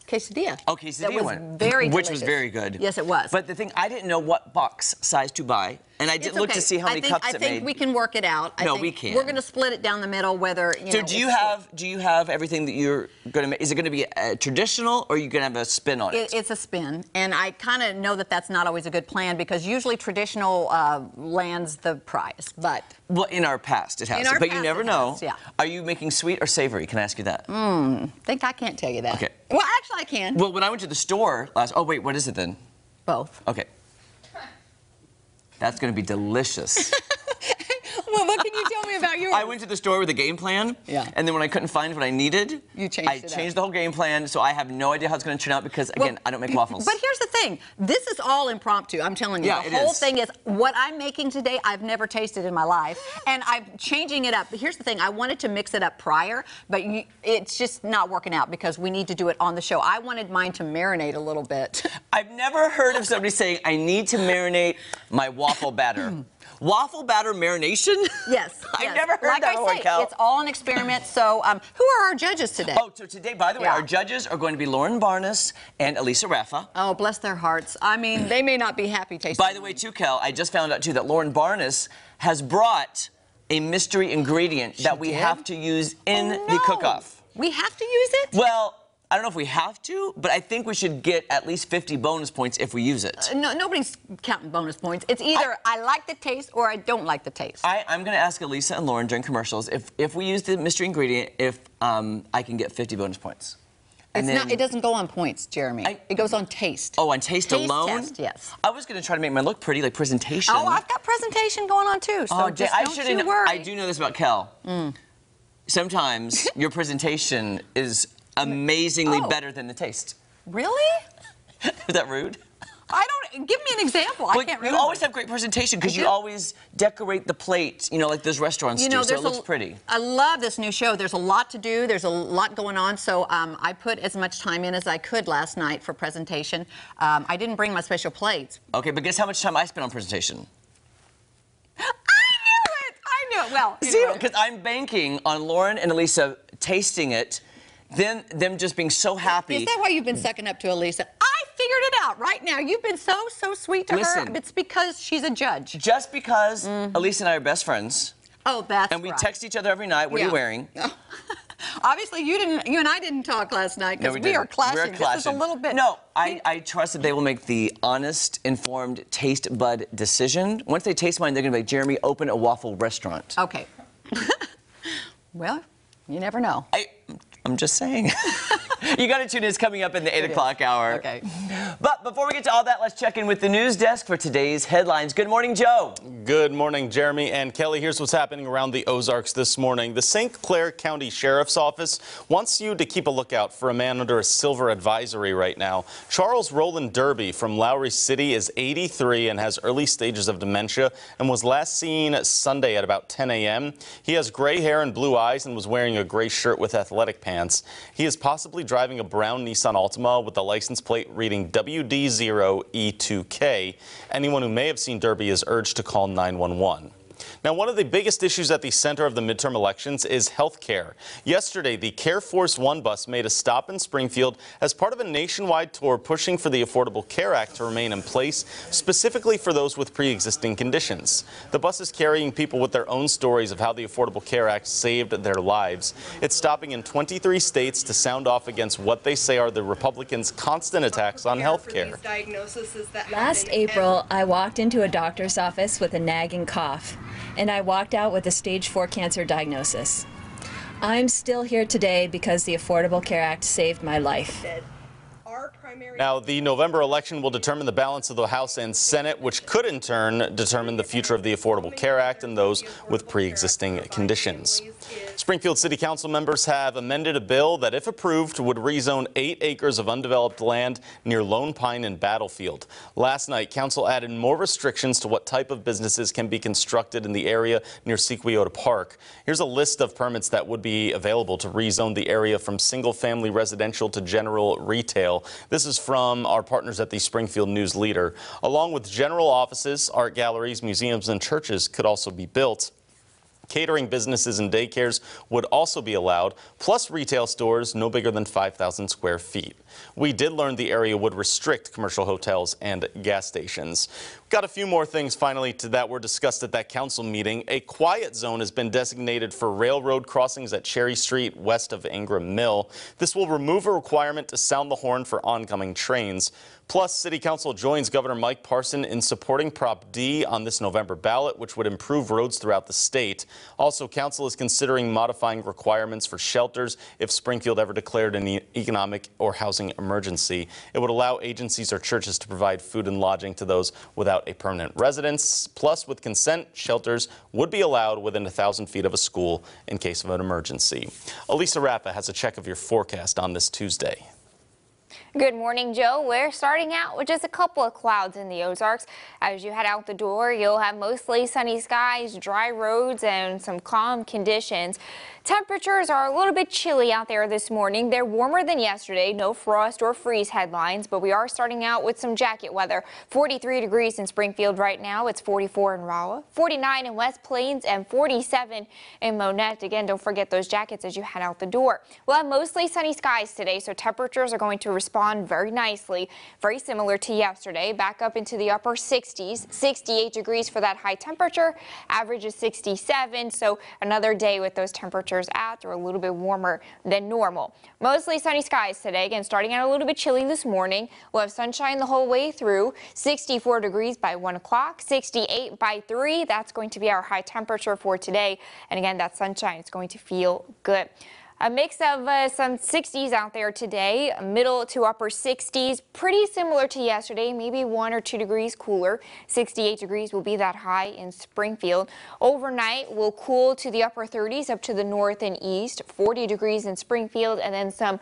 quesadilla. Oh, quesadilla that was one. Very Which delicious. was very good. Yes, it was. But the thing, I didn't know what box size to buy, and I didn't look to see how many cups it made. I think we can work it out. We can. We're going to split it down the middle. Whether So do you have everything that you're going to make? Is it going to be traditional, or are you going to have a spin on it? It's a spin, and I kind of know that that's not always a good plan because usually traditional lands the prize. But well, in our past it has, but you never know. Yeah. Are you making sweet or savory? Can I ask you that? Think I can't tell you that. Okay. Well, actually, I can. Well, when I went to the store last. Oh wait, what is it then? Both. Okay. That's going to be delicious. Well, what can you tell me about yours? I went to the store with a game plan. Yeah. And then when I couldn't find what I needed, I changed the whole game plan. So I have no idea how it's going to turn out because, again, I don't make waffles. But here's the thing. This is all impromptu. I'm telling you. Yeah, the whole thing is what I'm making today, I've never tasted in my life. And I'm changing it up. But here's the thing. I wanted to mix it up prior, but it's just not working out because we need to do it on the show. I wanted mine to marinate a little bit. I've never heard of somebody saying, I need to marinate my waffle batter. Waffle batter marination? Yes. I've never heard that before, Kel. It's all an experiment. So who are our judges today? Oh, so today, by the way, our judges are going to be Lauren Barnes and Elisa Raffa. Oh, bless their hearts. I mean, they may not be happy tasting. By the way, too, Kel, I just found out, too, that Lauren Barnes has brought a mystery ingredient that we have to use in the cook-off. We have to use it? Well, I don't know if we have to, but I think we should get at least 50 bonus points if we use it. No, nobody's counting bonus points. It's either I like the taste or I don't like the taste. I'm going to ask Elisa and Lauren during commercials if we use the mystery ingredient, if I can get 50 bonus points. And it doesn't go on points, Jeremy. It goes on taste. Oh, on taste alone? Test, yes. I was going to try to make mine look pretty, like presentation. Oh, I've got presentation going on too. So just don't you worry. I do know this about Kel. Sometimes your presentation is amazingly better than the taste. Really? Is that rude? Give me an example. I can't remember. You always have great presentation because you always decorate the plate, like those restaurants do, so it looks pretty. I love this new show. There's a lot to do. There's a lot going on, so I put as much time in as I could last night for presentation. I didn't bring my special plates. Okay, but guess how much time I spent on presentation? I knew it. Well, see, because I'm banking on Lauren and Elisa tasting it, then them just being so happy. Is that why you've been sucking up to Elisa? I figured it out right now. You've been so sweet to her. It's because she's a judge. Just because Elisa and I are best friends. Oh, that's right. And we text each other every night. What are you wearing? Obviously, you and I didn't talk last night because we are clashing. This is a little bit. No, I trust that they will make the honest, informed taste bud decision. Once they taste mine, they're going to be like, Jeremy, open a waffle restaurant. Okay. Well, you never know. I'm just saying. You got to tune in. It's coming up in the 8 o'clock hour. Okay. But before we get to all that, let's check in with the news desk for today's headlines. Good morning, Joe. Good morning, Jeremy and Kelly. Here's what's happening around the Ozarks this morning. The St. Clair County Sheriff's Office wants you to keep a lookout for a man under a silver advisory right now. Charles Roland Derby from Lowry City is 83 and has early stages of dementia and was last seen Sunday at about 10 a.m. He has gray hair and blue eyes and was wearing a gray shirt with athletic pants. He is possibly driving a brown Nissan Altima with the license plate reading WD0E2K. Anyone who may have seen Derby is urged to call 911. Now, one of the biggest issues at the center of the midterm elections is health care. Yesterday, the Care Force One bus made a stop in Springfield as part of a nationwide tour pushing for the Affordable Care Act to remain in place, specifically for those with pre-existing conditions. The bus is carrying people with their own stories of how the Affordable Care Act saved their lives. It's stopping in 23 states to sound off against what they say are the Republicans' constant attacks on health care. Last April, I walked into a doctor's office with a nagging cough, and I walked out with a stage 4 cancer diagnosis. I'm still here today because the Affordable Care Act saved my life. Now, the November election will determine the balance of the House and Senate, which could in turn determine the future of the Affordable Care Act and those with pre-existing conditions. Springfield City Council members have amended a bill that, if approved, would rezone 8 acres of undeveloped land near Lone Pine and Battlefield. Last night, Council added more restrictions to what type of businesses can be constructed in the area near Sequiota Park. Here's a list of permits that would be available to rezone the area from single-family residential to general retail. This is from our partners at the Springfield News Leader. Along with general offices, art galleries, museums, and churches could also be built. Catering businesses and daycares would also be allowed, plus retail stores no bigger than 5,000 square feet. We did learn the area would restrict commercial hotels and gas stations. Got a few more things finally that were discussed at that council meeting. A quiet zone has been designated for railroad crossings at Cherry Street west of Ingram Mill. This will remove a requirement to sound the horn for oncoming trains. Plus, City Council joins Governor Mike Parson in supporting Prop D on this November ballot, which would improve roads throughout the state. Also, Council is considering modifying requirements for shelters if Springfield ever declared an economic or housing emergency. It would allow agencies or churches to provide food and lodging to those without a permanent residence. Plus, with consent, shelters would be allowed within 1,000 feet of a school in case of an emergency. Elisa Rappa has a check of your forecast on this Tuesday. Good morning, Joe. We're starting out with just a couple of clouds in the Ozarks. As you head out the door, you'll have mostly sunny skies, dry roads, and some calm conditions. Temperatures are a little bit chilly out there this morning. They're warmer than yesterday. No frost or freeze headlines, but we are starting out with some jacket weather. 43 degrees in Springfield right now. It's 44 in Rolla, 49 in West Plains, and 47 in Monette. Again, don't forget those jackets as you head out the door. We'll have mostly sunny skies today, so temperatures are going to respond very nicely. Very similar to yesterday. Back up into the upper 60s. 68 degrees for that high temperature. Average is 67, so another day with those temperatures at or a little bit warmer than normal. Mostly sunny skies today. Again, starting out a little bit chilly this morning. We'll have sunshine the whole way through. 64 degrees by 1 o'clock, 68 by 3. That's going to be our high temperature for today. And again, that sunshine is going to feel good. A mix of some 60s out there today, middle to upper 60s, pretty similar to yesterday, maybe 1 or 2 degrees cooler. 68 degrees will be that high in Springfield. Overnight will cool to the upper 30s up to the north and east, 40 degrees in Springfield, and then some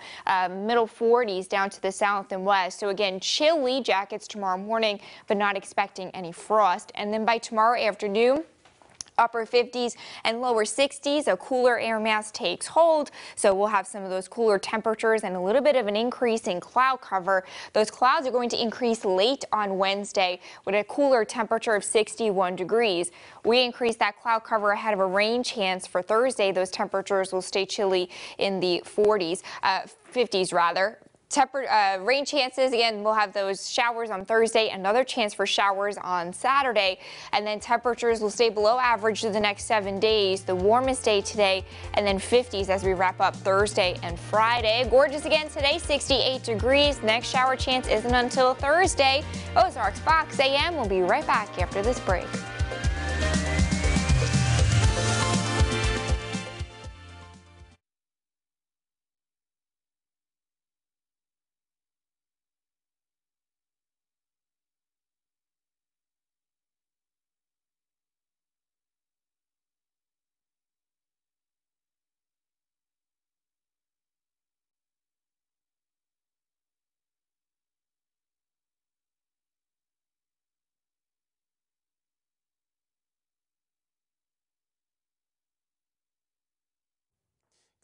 middle 40s down to the south and west. So again, chilly jackets tomorrow morning, but not expecting any frost. And then by tomorrow afternoon, upper 50s and lower 60s, a cooler air mass takes hold. So we'll have some of those cooler temperatures and a little bit of an increase in cloud cover. Those clouds are going to increase late on Wednesday with a cooler temperature of 61 degrees. We increase that cloud cover ahead of a rain chance for Thursday. Those temperatures will stay chilly in the 50s rather. Rain chances, again, we'll have those showers on Thursday, another chance for showers on Saturday, and then temperatures will stay below average for the next 7 days. The warmest day today, and then 50s as we wrap up Thursday and Friday. Gorgeous again today, 68 degrees. Next shower chance isn't until Thursday. Ozarks Fox AM will be right back after this break.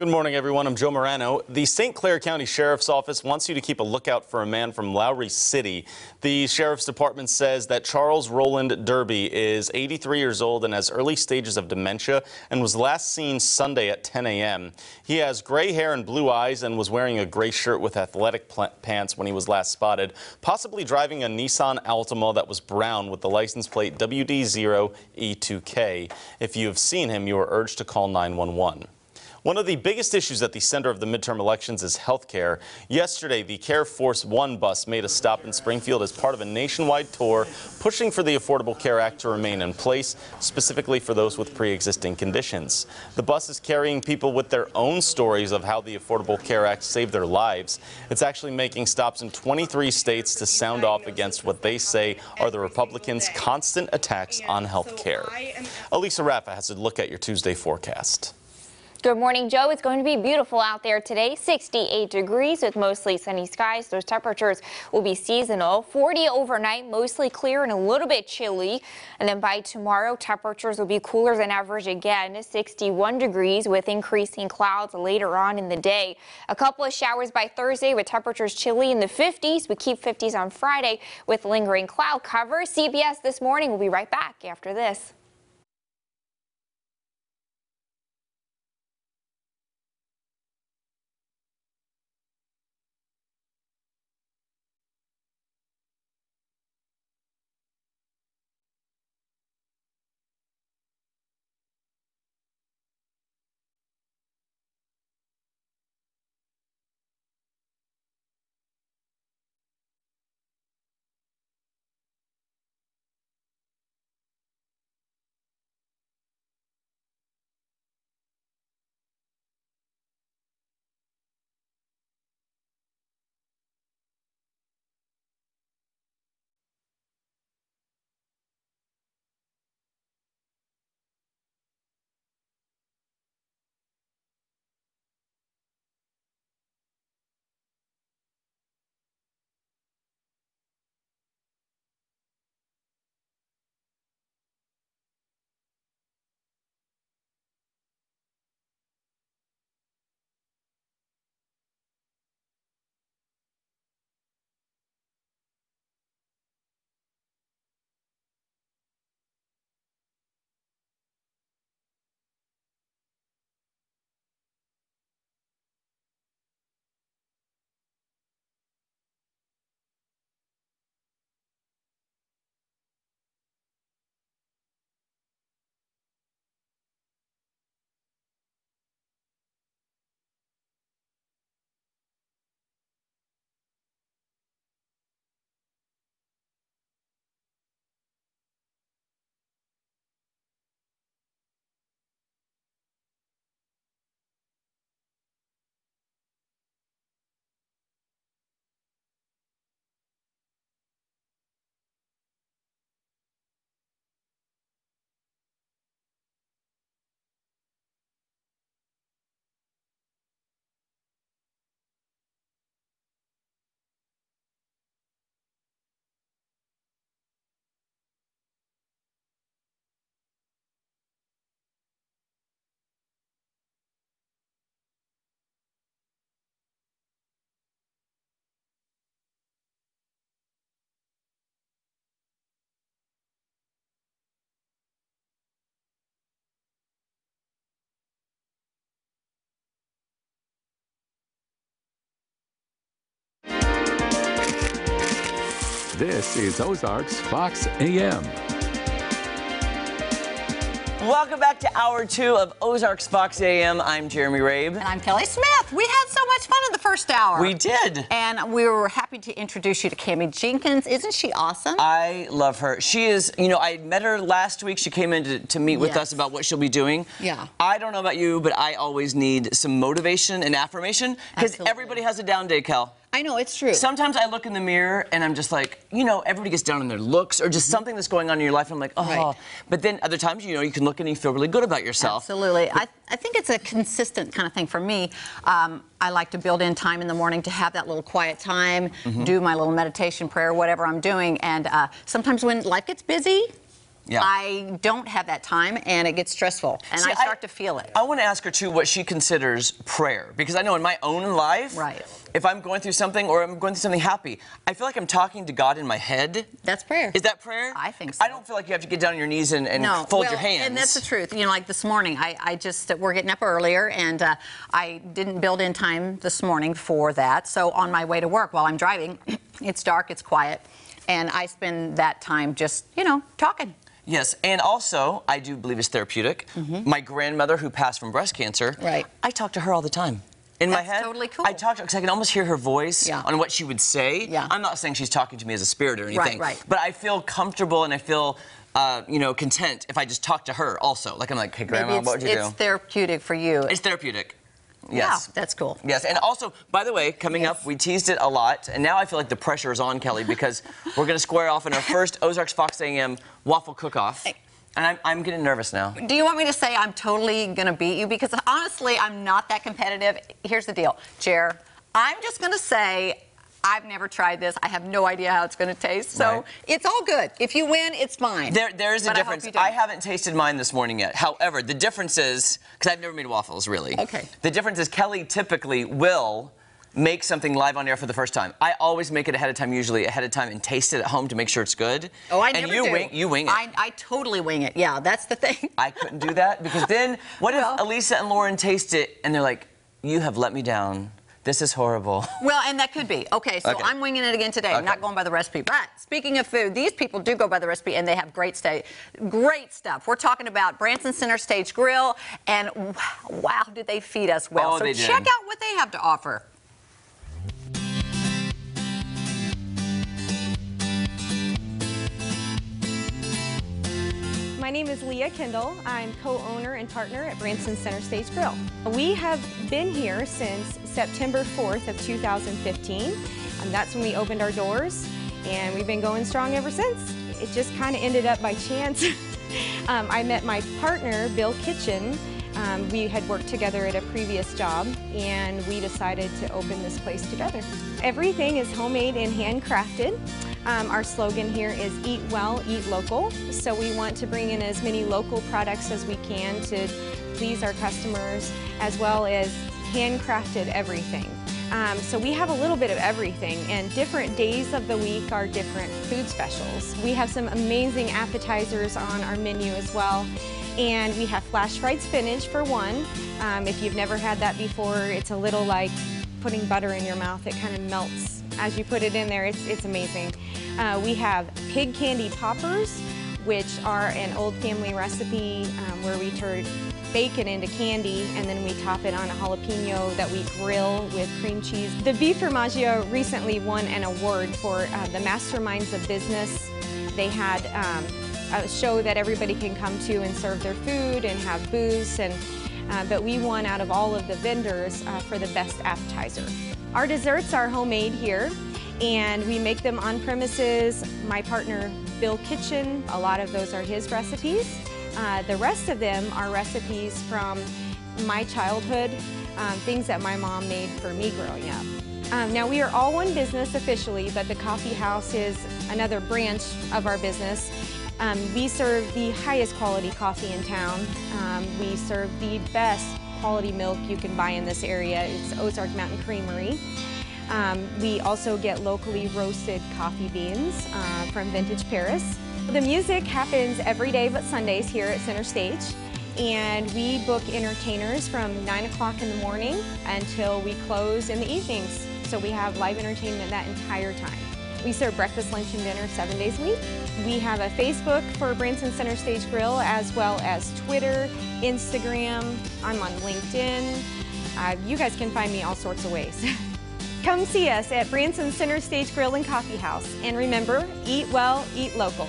Good morning, everyone. I'm Joe Morano. The St. Clair County Sheriff's Office wants you to keep a lookout for a man from Lowry City. The Sheriff's Department says that Charles Roland Derby is 83 years old and has early stages of dementia and was last seen Sunday at 10 a.m. He has gray hair and blue eyes and was wearing a gray shirt with athletic pants when he was last spotted, possibly driving a Nissan Altima that was brown with the license plate WD0E2K. If you have seen him, you are urged to call 911. One of the biggest issues at the center of the midterm elections is health care. Yesterday, the Care Force One bus made a stop in Springfield as part of a nationwide tour pushing for the Affordable Care Act to remain in place, specifically for those with pre-existing conditions. The bus is carrying people with their own stories of how the Affordable Care Act saved their lives. It's actually making stops in 23 states to sound off against what they say are the Republicans' constant attacks on health care. Elisa Raffa has a look at your Tuesday forecast. Good morning, Joe. It's going to be beautiful out there today. 68 degrees with mostly sunny skies. Those temperatures will be seasonal. 40 overnight, mostly clear and a little bit chilly. And then by tomorrow, temperatures will be cooler than average again. 61 degrees with increasing clouds later on in the day. A couple of showers by Thursday with temperatures chilly in the 50s. We keep 50s on Friday with lingering cloud cover. CBS This Morning will be right back after this. This is Ozarks Fox AM. Welcome back to Hour 2 of Ozarks Fox AM. I'm Jeremy Rabe. And I'm Kelly Smith. We had so much fun in the first hour. We did. And we were happy to introduce you to Cami Jenkins. Isn't she awesome? I love her. She is, you know, I met her last week. She came in to meet with us about what she'll be doing. Yeah. I don't know about you, but I always need some motivation and affirmation because everybody has a down day, Kel. I know, it's true. Sometimes I look in the mirror and I'm just like, you know, everybody gets down on their looks or just something that's going on in your life. And I'm like, oh. Right. But then other times, you know, you can look and you feel really good about yourself. Absolutely. I think it's a consistent kind of thing for me. I like to build in time in the morning to have that little quiet time, do my little meditation, prayer, whatever I'm doing. And sometimes when life gets busy, I don't have that time, and it gets stressful, and I start to feel it. I want to ask her, too, what she considers prayer. Because I know in my own life, if I'm going through something or I'm going through something happy, I feel like I'm talking to God in my head. That's prayer. Is that prayer? I think so. I don't feel like you have to get down on your knees and fold your hands. And that's the truth. You know, like this morning, we're getting up earlier, and I didn't build in time this morning for that. So on my way to work, while I'm driving, it's dark, it's quiet, and I spend that time just, talking. Yes, and also, I do believe it's therapeutic. My grandmother, who passed from breast cancer, I talk to her all the time. In my head, totally cool. I talk to her because I can almost hear her voice on what she would say. I'm not saying she's talking to me as a spirit or anything, but I feel comfortable and I feel, content if I just talk to her also. Like, I'm like, hey, Grandma, what would you do? It's therapeutic for you. It's therapeutic. Yes. Wow, that's cool. Yes, and also, by the way, coming up, we teased it a lot, and now I feel like the pressure is on, Kelly, because we're going to square off in our first Ozarks Fox AM Waffle Cook-Off. And I'm getting nervous now. Do you want me to say I'm totally going to beat you? Because honestly, I'm not that competitive. Here's the deal, Jer. I'm just going to say I've never tried this. I have no idea how it's going to taste. So it's all good. If you win, it's fine. There is a difference. I haven't tasted mine this morning yet. However, the difference is, because I've never made waffles, really. Okay. The difference is Kelly typically will make something live on air for the first time. I always make it usually ahead of time, and taste it at home to make sure it's good. Oh, I never do. And you wing it. I totally wing it. Yeah, that's the thing. I couldn't do that, because then what if Elisa and Lauren taste it and they're like, you have let me down. This is horrible. Well, and that could be. Okay, so I'm winging it again today. I'm not going by the recipe. But speaking of food, these people do go by the recipe, and they have great stuff. We're talking about Branson Center Stage Grill, and wow, did they feed us well. So check out what they have to offer. My name is Leah Kendall. I'm co-owner and partner at Branson Center Stage Grill. We have been here since September 4th of 2015. That's when we opened our doors, and we've been going strong ever since. It just kind of ended up by chance. I met my partner, Bill Kitchen. We had worked together at a previous job, and we decided to open this place together. Everything is homemade and handcrafted. Our slogan here is Eat Well, Eat Local. So we want to bring in as many local products as we can to please our customers, as well as handcrafted everything. So we have a little bit of everything, and different days of the week are different food specials. We have some amazing appetizers on our menu as well. And we have flash fried spinach for one. If you've never had that before, it's a little like putting butter in your mouth. It kind of melts as you put it in there. It's amazing. We have pig candy poppers, which are an old family recipe where we turn bacon into candy, and then we top it on a jalapeno that we grill with cream cheese. The beef formaggio recently won an award for the Masterminds of Business. They had a show that everybody can come to and serve their food and have booze, but we won out of all of the vendors for the best appetizer. Our desserts are homemade here, and we make them on premises. My partner, Bill Kitchen, a lot of those are his recipes. The rest of them are recipes from my childhood, things that my mom made for me growing up. Now, we are all one business officially, but the coffee house is another branch of our business. We serve the highest quality coffee in town. We serve the best quality milk you can buy in this area. It's Ozark Mountain Creamery. We also get locally roasted coffee beans from Vintage Paris. The music happens every day but Sundays here at Center Stage, and we book entertainers from 9 o'clock in the morning until we close in the evenings. So we have live entertainment that entire time. We serve breakfast, lunch, and dinner 7 days a week. We have a Facebook for Branson Center Stage Grill, as well as Twitter, Instagram. I'm on LinkedIn. You guys can find me all sorts of ways. Come see us at Branson Center Stage Grill and Coffee House. And remember, eat well, eat local.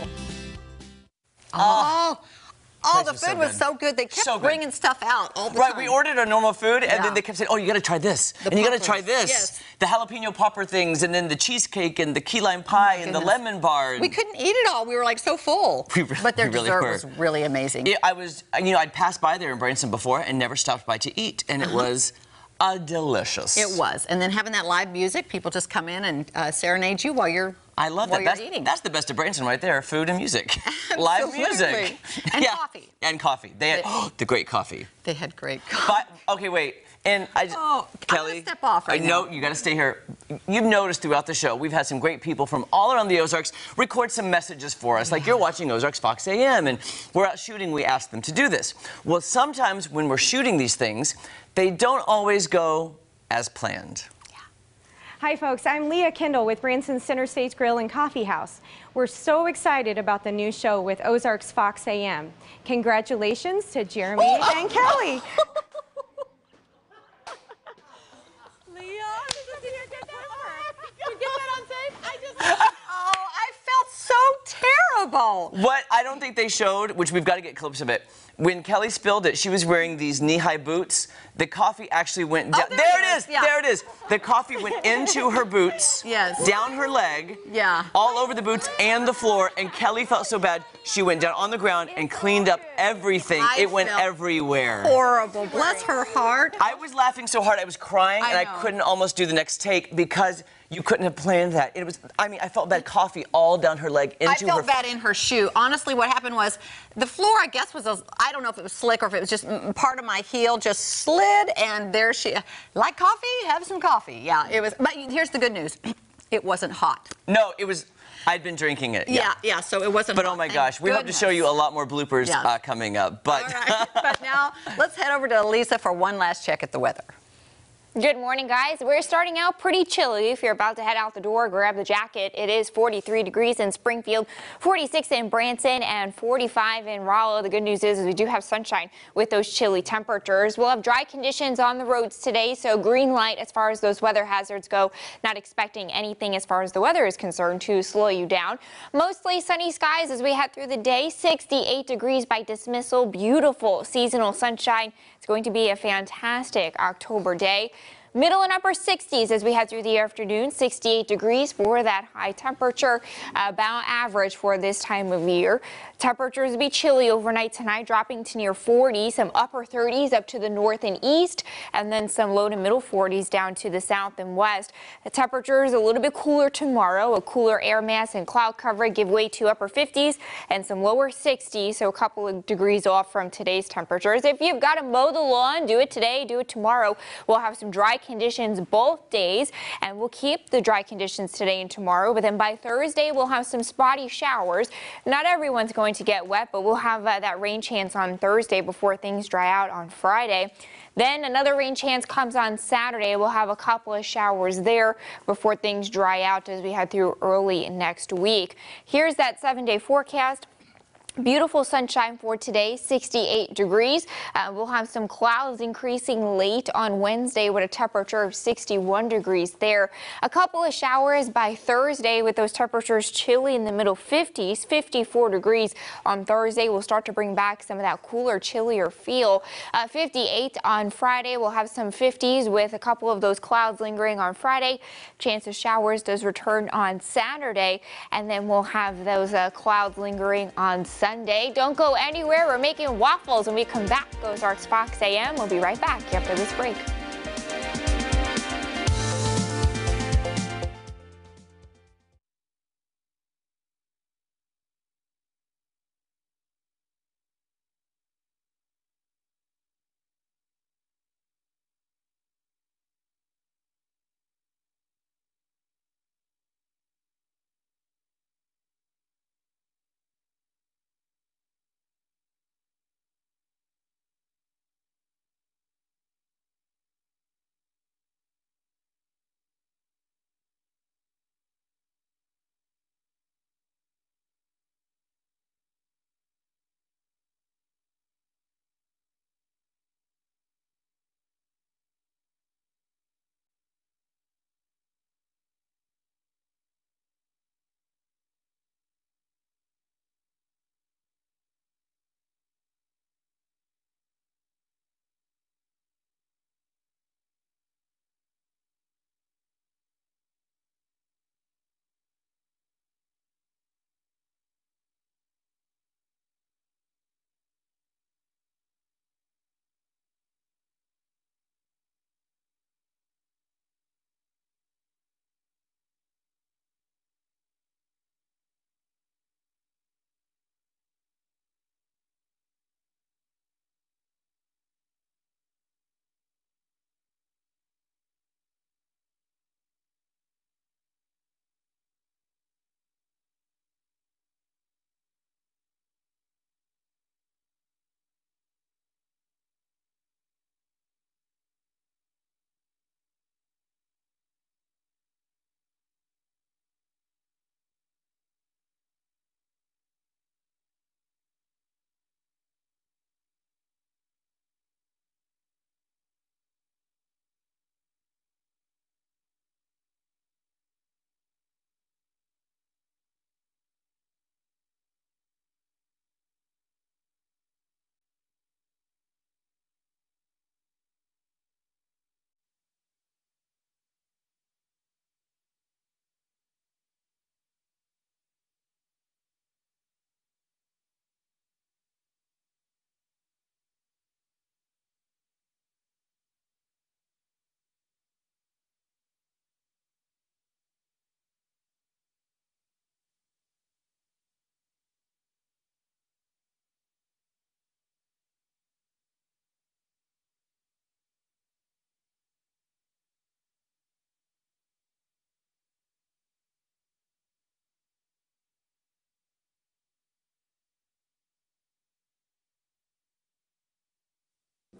The food was so good. They kept bringing stuff out all the time. Right, we ordered our normal food, and then they kept saying, oh, you got to try this, and you got to try this. Yes. The jalapeno popper things, and then the cheesecake, and the key lime pie, and the lemon bar. We couldn't eat it all. We were like so full. But their dessert was really amazing. Yeah, I'd passed by there in Branson before and never stopped by to eat, and it was delicious. It was. And then having that live music, people just come in and serenade you while you're I love while that. you're eating. That's the best of Branson right there, food and music. Live music. And coffee. And coffee. They had the great coffee. They had great coffee. But, okay, wait. And I just, Kelly, I'm gonna step off right now. No, you got to stay here. You've noticed throughout the show, we've had some great people from all around the Ozarks record some messages for us. Like you're watching Ozarks Fox AM, and we're out shooting. We ask them to do this. Well, sometimes when we're shooting these things, they don't always go as planned. Hi folks, I'm Leah Kendall with Branson Center Stage Grill and Coffee House. We're so excited about the new show with Ozarks Fox AM. Congratulations to Jeremy and Kelly. I felt so terrible. What I don't think they showed, which we've got to get clips of it, when Kelly spilled it, she was wearing these knee-high boots. The coffee actually went down. Oh, there it is. Yeah. There it is. The coffee went into her boots, down her leg, all over the boots and the floor, and Kelly felt so bad. She went down on the ground and cleaned up everything. It went everywhere. Horrible. Bless her heart. I was laughing so hard I was crying, and I couldn't almost do the next take because you couldn't have planned that. It was, I mean, I felt bad coffee all down her leg into her. I felt bad in her shoe. Honestly, what happened was the floor, I guess, was, I don't know if it was slick or if it was just part of my heel just slid, and there she, like coffee? Have some coffee. Yeah, it was, but here's the good news. It wasn't hot. No, it was, I'd been drinking it. Yeah, so it wasn't But hot. oh my gosh, we hope to show you a lot more bloopers coming up. But, all right. But now, let's head over to Lisa for one last check at the weather. Good morning, guys. We're starting out pretty chilly. If you're about to head out the door, grab the jacket. It is 43 degrees in Springfield, 46 in Branson, and 45 in Rolla. The good news is we do have sunshine with those chilly temperatures. We'll have dry conditions on the roads today, so green light as far as those weather hazards go. Not expecting anything as far as the weather is concerned to slow you down. Mostly sunny skies as we head through the day. 68 degrees by dismissal. Beautiful seasonal sunshine. It's going to be a fantastic October day. Middle and upper 60s as we head through the afternoon. 68 degrees for that high temperature, about average for this time of year. Temperatures will be chilly overnight tonight, dropping to near 40, some upper 30s up to the north and east, and then some low to middle 40s down to the south and west. The temperature is a little bit cooler tomorrow. A cooler air mass and cloud cover give way to upper 50s and some lower 60s, so a couple of degrees off from today's temperatures. If you've got to mow the lawn, do it today, do it tomorrow. We'll have some dry conditions both days, and we'll keep the dry conditions today and tomorrow, but then by Thursday we'll have some spotty showers. Not everyone's going to get wet, but we'll have that rain chance on Thursday before things dry out on Friday. Then another rain chance comes on Saturday. We'll have a couple of showers there before things dry out as we head through early next week. Here's that 7-day forecast. Beautiful sunshine for today, 68 degrees. We'll have some clouds increasing late on Wednesday with a temperature of 61 degrees there. A couple of showers by Thursday with those temperatures chilly in the middle 50s, 54 degrees on Thursday. We'll start to bring back some of that cooler, chillier feel. 58 on Friday. We'll have some 50s with a couple of those clouds lingering on Friday. Chance of showers does return on Saturday, and then we'll have those clouds lingering on Sunday. Don't go anywhere. We're making waffles when we come back. Ozarks Fox AM. We'll be right back after this break.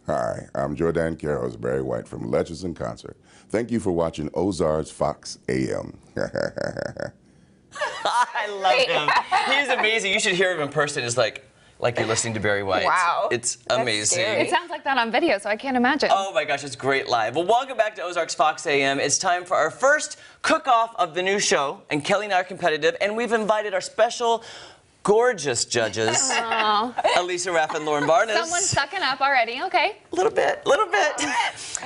Hi, I'm Jordan Carroll's Barry White from Legends in Concert. Thank you for watching Ozarks Fox AM. I love him. He's amazing. You should hear him in person. It's like you're listening to Barry White. Wow. It's amazing. It sounds like that on video, so I can't imagine. Oh my gosh, it's great live. Well, welcome back to Ozarks Fox AM. It's time for our first cook-off of the new show, and Kelly and I are competitive, and we've invited our special gorgeous judges, Elisa Raff and Lauren Barnes. Someone's sucking up already. Okay. A little bit.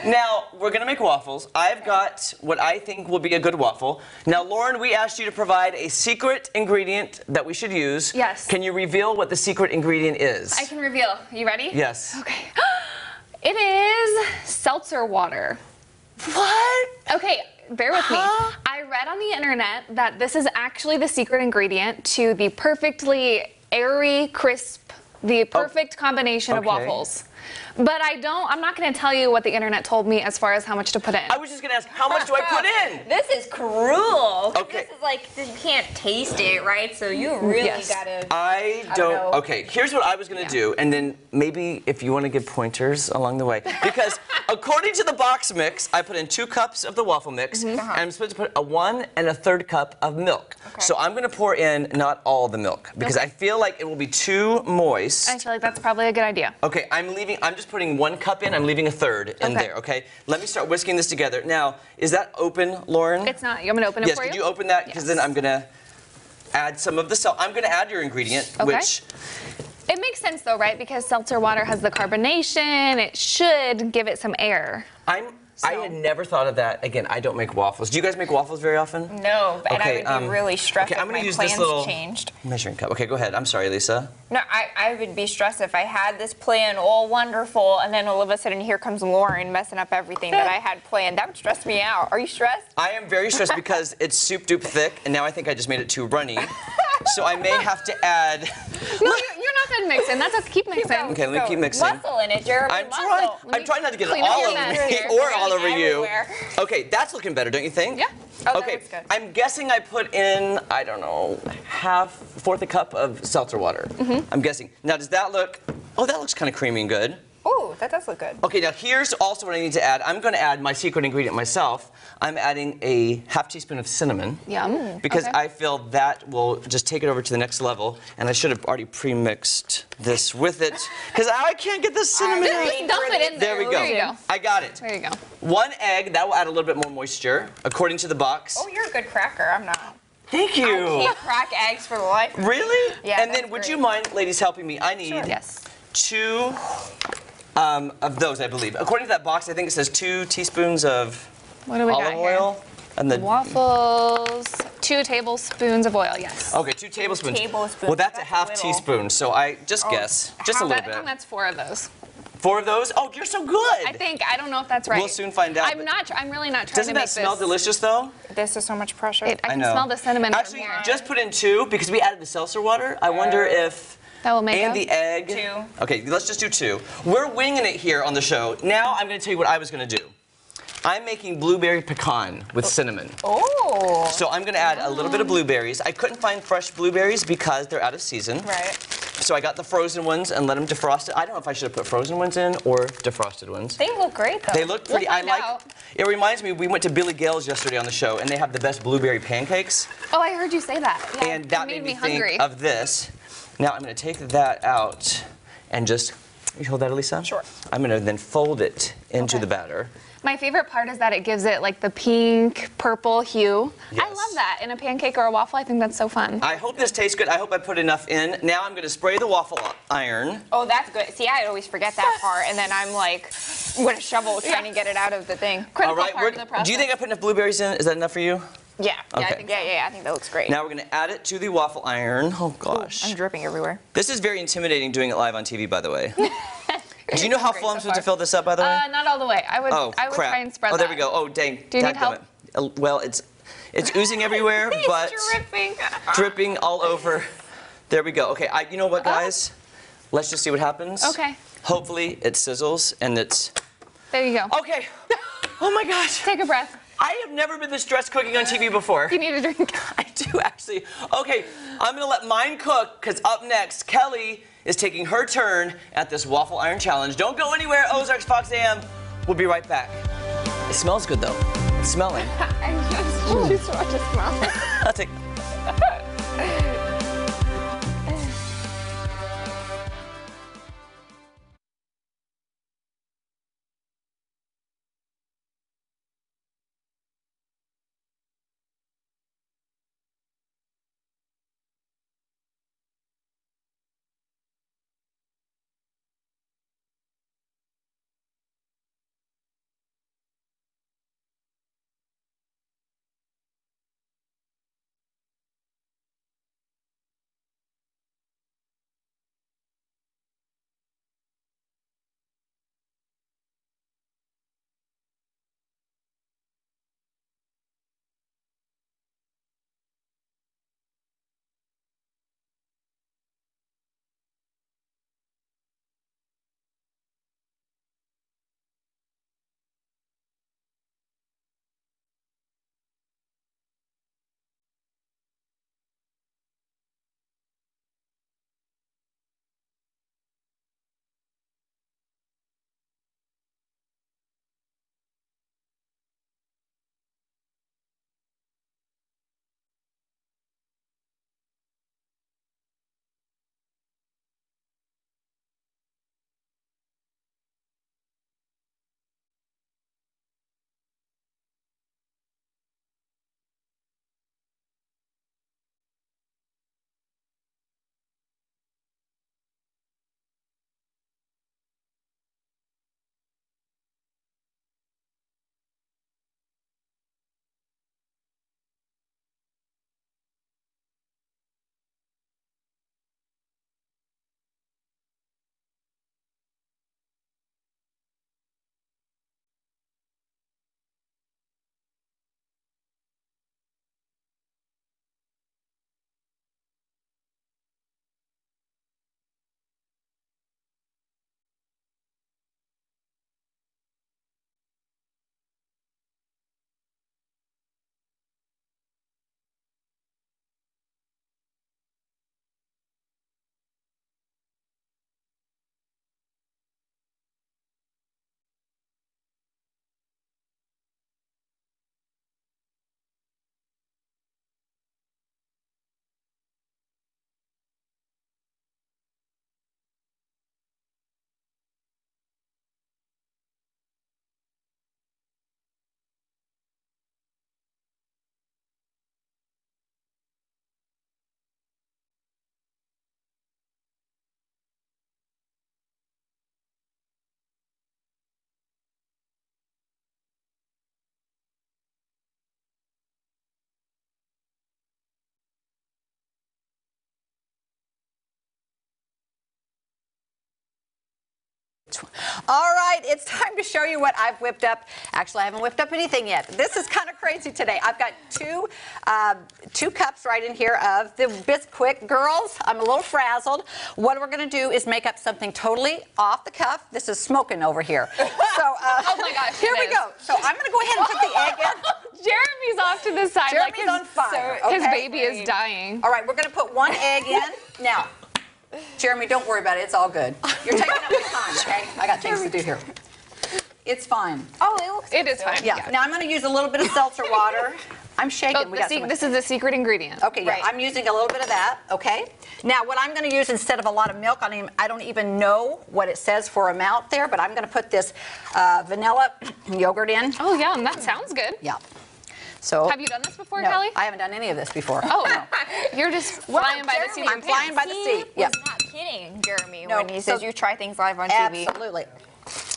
Now, we're going to make waffles. I've got what I think will be a good waffle. Now, Lauren, we asked you to provide a secret ingredient that we should use. Yes. Can you reveal what the secret ingredient is? I can reveal. You ready? Yes. Okay. It is seltzer water. What? Okay, bear with me. I read on the internet that this is actually the secret ingredient to the perfectly airy, crisp, the perfect combination of waffles. But I'm not going to tell you what the internet told me as far as how much to put in. I was just going to ask, how much do I put in? This is cruel. Okay. This is like, you can't taste it, right? So you really gotta. I don't know. Okay, here's what I was going to do, and then maybe if you want to give pointers along the way. Because according to the box mix, I put in 2 cups of the waffle mix, and I'm supposed to put a 1 1/3 cup of milk. So I'm going to pour in not all the milk, because I feel like it will be too moist. I feel like that's probably a good idea. Okay, I'm just putting 1 cup in, I'm leaving 1/3 in there, okay? Let me start whisking this together. Now, is that open, Lauren? It's not. You want me to open it for you? Yes, could you open that? Because then I'm gonna add some of the salt. I'm gonna add your ingredient, which... It makes sense though, right? Because seltzer water has the carbonation. It should give it some air. I had never thought of that. Again, I don't make waffles. Do you guys make waffles very often? No, and I would be really stressed if I'm gonna my use plans this little changed. measuring cup. Okay, go ahead. I'm sorry, Lisa. No, I would be stressed if I had this plan all wonderful, and then all of a sudden here comes Lauren messing up everything that I had planned. That would stress me out. Are you stressed? I am very stressed because it's soup dupe thick, and now I think I just made it too runny. So I may have to add... No, you're not done mixing. That's okay. Keep mixing. Okay, let me keep mixing. Muscle in it, Jeremy. I'm trying not to get it all over me or all over you. Okay, that's looking better, don't you think? Yeah. Oh, okay, that looks good. I'm guessing I put in, I don't know, 1/4 a cup of seltzer water. I'm guessing. Now, does that look... Oh, that looks kind of creamy and good. Oh, that does look good. Okay, now here's also what I need to add. I'm going to add my secret ingredient myself. I'm adding a 1/2 teaspoon of cinnamon. Yum. Because I feel that will just take it over to the next level. And I should have already pre-mixed this with it. Because I can't get the cinnamon out. Just dump it in there. There we go. There you go. I got it. There you go. 1 egg, that will add a little bit more moisture, according to the box. Oh, you're a good cracker. I'm not. Thank you. I can't crack eggs for the life of me. Really? Yeah. And then would you mind, ladies, helping me? I need 2 of those, I believe. According to that box, I think it says 2 teaspoons of olive oil. And the waffles, 2 tablespoons of oil, yes. Okay, 2 tablespoons. 2 tablespoons. Well, that's a 1/2 teaspoon, so I just guess. Just a little I bit. think that's 4 of those. 4 of those? Oh, you're so good. I don't know if that's right. We'll soon find out. I'm really not trying to make this. Doesn't that smell delicious, though? This is so much pressure. I can know. smell the cinnamon. Actually, just put in 2 because we added the seltzer water. I wonder if... That will make and the egg. 2. Okay, let's just do 2. We're winging it here on the show. Now I'm going to tell you what I was going to do. I'm making blueberry pecan with cinnamon. Oh. So I'm going to add a little bit of blueberries. I couldn't find fresh blueberries because they're out of season. Right. So I got the frozen ones and let them defrost it. I don't know if I should have put frozen ones in or defrosted ones. They look great, though. They look pretty. It reminds me, we went to Billy Gale's yesterday on the show, and they have the best blueberry pancakes. Oh, I heard you say that. Yeah, and that made me think hungry. of this. Now I'm going to take that out and just, you hold that, Elisa? Sure. I'm going to then fold it into the batter. My favorite part is that it gives it like the pink, purple hue. Yes. I love that in a pancake or a waffle. I think that's so fun. I hope this tastes good. I hope I put enough in. Now I'm going to spray the waffle iron. Oh, that's good. See, I always forget that part, and then I'm like with a shovel trying to get it out of the thing. Critical part of the process. Do you think I put enough blueberries in? Is that enough for you? Yeah. Okay. I think so. Yeah, I think that looks great. Now we're going to add it to the waffle iron. Oh, gosh. Ooh, I'm dripping everywhere. This is very intimidating doing it live on TV, by the way. Do you know how full I'm supposed to fill this up, by the way? Not all the way. I would try and spread that. Oh, there we go. Oh, dang. Do you need help? Well, it's oozing everywhere, but dripping all over. There we go. Okay, you know what, guys? Let's just see what happens. Okay. Hopefully it sizzles and it's... There you go. Okay. Oh, my gosh. Take a breath. I have never been this stressed cooking on TV before. You need a drink. I do, actually. actually. Okay, I'm gonna let mine cook, because up next, Kelly is taking her turn at this waffle iron challenge. Don't go anywhere, Ozarks Fox AM. We'll be right back. It smells good though. It's smelling. I just want to smell it. I'll take. All right, it's time to show you what I've whipped up. Actually, I haven't whipped up anything yet. This is kind of crazy today. I've got two cups right in here of the Bisquick. Girls, I'm a little frazzled. What we're going to do is make up something totally off the cuff. This is smoking over here. So, oh my gosh, here we go. So I'm going to go ahead and put the egg in. Jeremy's off to the side. Jeremy's like on fire. His baby is dying. All right, we're going to put one egg in. Now, Jeremy, don't worry about it. It's all good. You're taking up my time, okay? I got things to do here. It's fine. Oh, it is fine. Yeah. Now I'm going to use a little bit of seltzer water. I'm shaking. Oh, this is the secret ingredient. Okay, yeah. Right. I'm using a little bit of that, okay? Now, what I'm going to use instead of a lot of milk, I don't even know what it says for amount there, but I'm going to put this vanilla yogurt in. Oh, yeah, and that sounds good. Yeah. So, have you done this before, no, Kelly? I haven't done any of this before. Oh, no. You're just flying by the seat of your I'm flying by the seat. He was not kidding, Jeremy, when he says you try things live on TV. Absolutely.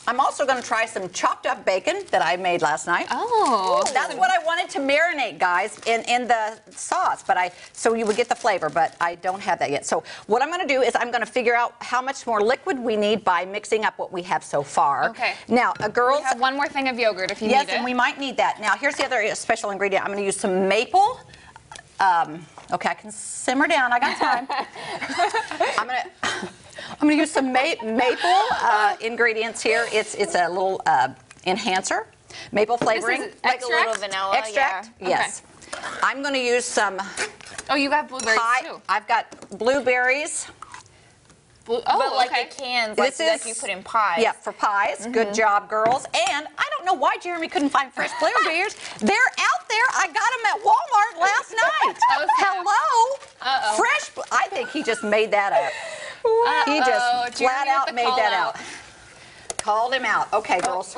I'm also going to try some chopped up bacon that I made last night. Oh. That's what I wanted to marinate, guys, in the sauce, so you would get the flavor, but I don't have that yet. So what I'm going to do is I'm going to figure out how much more liquid we need by mixing up what we have so far. Okay. Now, girls... We have one more thing of yogurt if you need it. Yes, and we might need that. Now, here's the other special ingredient. I'm going to use some maple. Okay, I can simmer down. I got time. I'm going to use some maple ingredients here. It's a little enhancer, maple flavoring. This is like a little vanilla. Extract, yeah. Yes. Okay. I'm going to use some Oh, you got blueberries pie. too. I've got blueberries. But like the cans, like that you put in pies. Yeah, for pies. Good job, girls. And I don't know why Jeremy couldn't find fresh blueberries. They're out there. I got them at Walmart last night. Hello. Fresh. I think he just made that up. He just flat out made that out. Called him out. Okay, girls.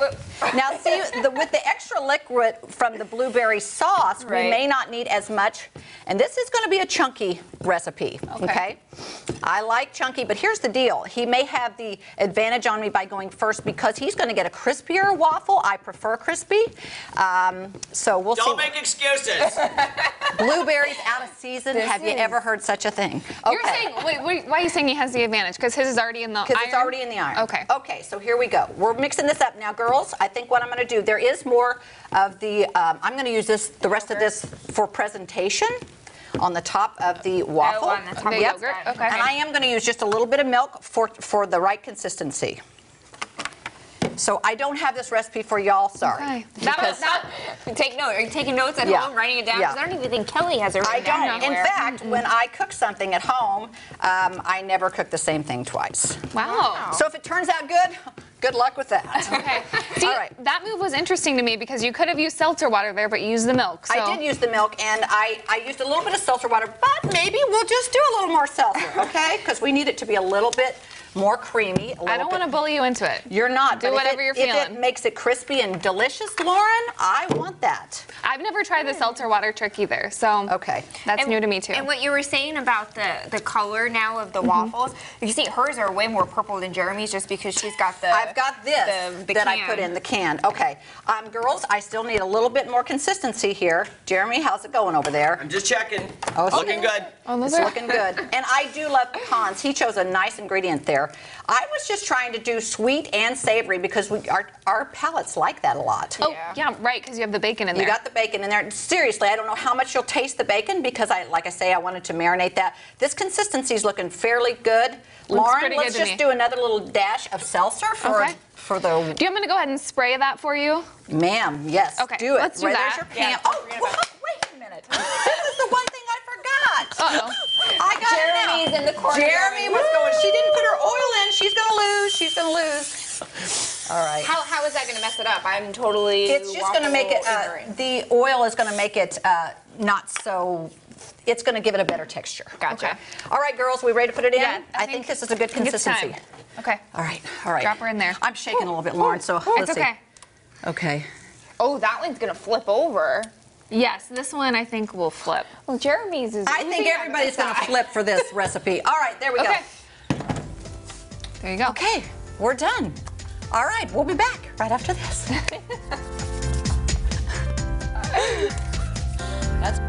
Now, see, with the extra liquid from the blueberry sauce, we may not need as much. And this is going to be a chunky recipe, okay? I like chunky, but here's the deal. He may have the advantage on me by going first because he's going to get a crispier waffle. I prefer crispy. So we'll see. Don't make excuses. Blueberries out of season. Have you ever heard such a thing? Okay. You're saying, wait, why are you saying he has the advantage? Because his is already in the iron? Because it's already in the iron. Okay. Okay, so here we go. We're mixing this up. Now, girls, I think what I'm going to do, there is more of the, I'm going to use the rest of this for presentation on the top of the waffle. Oh, on the top of the yogurt? Okay. And I am going to use just a little bit of milk for the right consistency. So I don't have this recipe for y'all, sorry. Take note. Are you taking notes at home, writing it down? Because I don't even think Kelly has it written down anywhere. In fact, when I cook something at home, I never cook the same thing twice. Wow. So if it turns out good luck with that. Okay. See, that move was interesting to me because you could have used seltzer water there, but you used the milk. So. I did use the milk, and I used a little bit of seltzer water, but maybe we'll just do a little more seltzer, okay? Because we need it to be a little bit more creamy. I don't want to bully you into it. You're not. Do whatever you're feeling. If it makes it crispy and delicious, Lauren, I want that. I've never tried the seltzer water trick either, so that's new to me too. And what you were saying about the color now of the waffles, you see hers are way more purple than Jeremy's just because she's got the. I've got this that I put in the can. Okay, girls, I still need a little bit more consistency here. Jeremy, how's it going over there? I'm just checking. Oh, it's looking good. It's looking good. And I do love pecans. He chose a nice ingredient there. I was just trying to do sweet and savory because our palates like that a lot. Oh, yeah, right, because you have the bacon in there. You got the bacon in there. Seriously, I don't know how much you'll taste the bacon because, like I say, I wanted to marinate that. This consistency is looking fairly good. Lauren, let's just do another little dash of seltzer for the... Do you want me to go ahead and spray that for you? Ma'am, yes, do it. Let's do that. There's your pan. Oh, wait a minute. This is the one thing I forgot. Uh-oh. I got Jeremy's it now. in the corner. Jeremy was going, she didn't put her oil in. She's going to lose. She's going to lose. All right. How is that going to mess it up? I'm totally. It's just going to make it, the oil is going to make it not so, it's going to give it a better texture. Gotcha. Okay. All right, girls, we ready to put it in? Yeah, I think this is a good consistency. Okay. All right, all right. Drop her in there. I'm shaking a little bit, Lauren, so let's see. Okay. Oh, that one's going to flip over. Yes, this one I think will flip. Well, Jeremy's is. I think everybody's going to flip for this recipe. All right, there we go. There you go. Okay, we're done. All right, we'll be back right after this. That's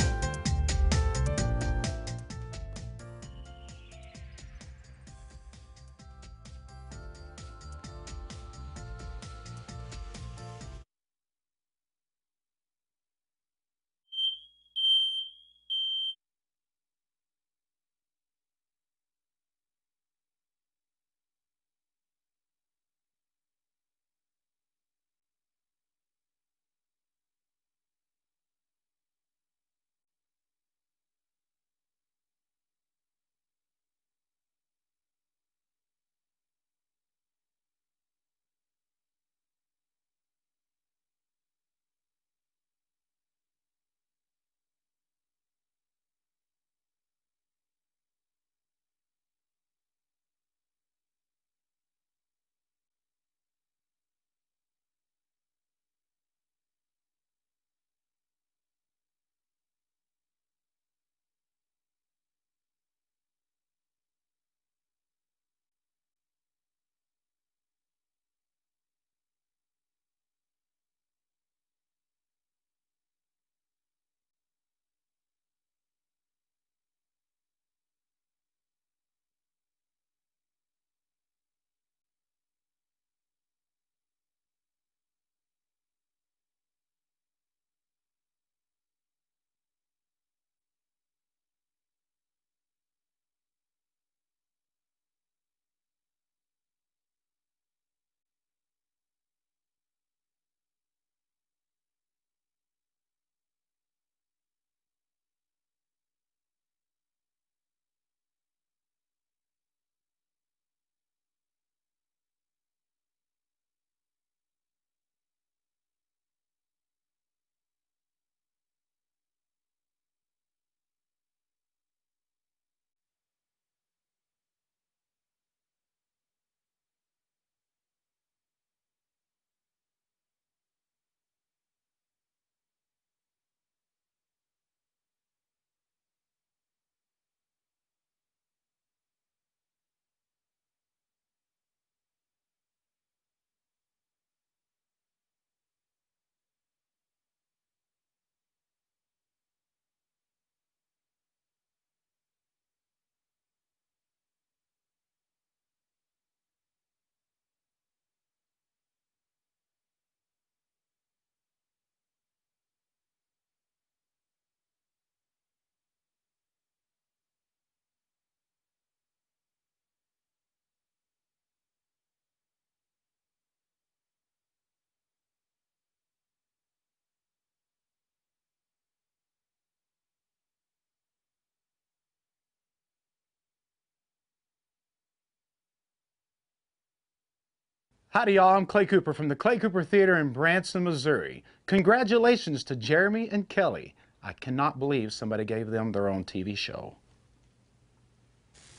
Howdy, y'all. I'm Clay Cooper from the Clay Cooper Theater in Branson, Missouri. Congratulations to Jeremy and Kelly. I cannot believe somebody gave them their own TV show.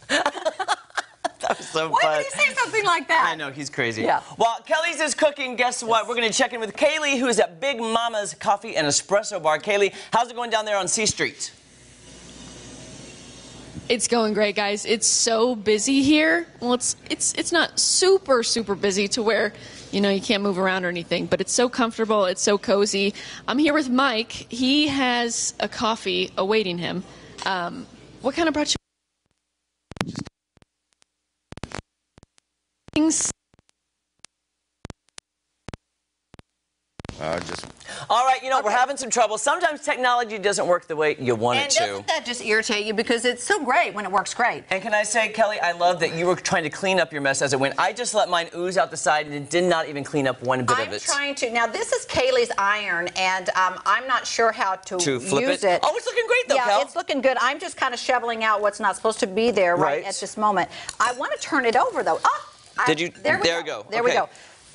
That was so Why fun. would he say something like that? I know, he's crazy. Yeah. While Kelly's is cooking, guess what? We're going to check in with Kaylee, who's at Big Momma's Coffee and Espresso Bar. Kaylee, how's it going down there on C Street? It's going great, guys. It's so busy here. Well, it's not super busy to where, you know, you can't move around or anything, but it's so comfortable. It's so cozy. I'm here with Mike. He has a coffee awaiting him. What kind of brought you? All right, you know, we're having some trouble. Sometimes technology doesn't work the way you want it to. And doesn't that just irritate you? Because it's so great when it works great. And can I say, Kelly, I love that you were trying to clean up your mess as it went. I just let mine ooze out the side and it did not even clean up one bit of it. I'm trying to. Now, this is Kaylee's iron, and I'm not sure how to flip use it? it. Oh, it's looking great, though, Yeah, Kel. it's looking good. I'm just kind of shoveling out what's not supposed to be there right at this moment. I want to turn it over, though. Oh, Did you? There we go. There we go.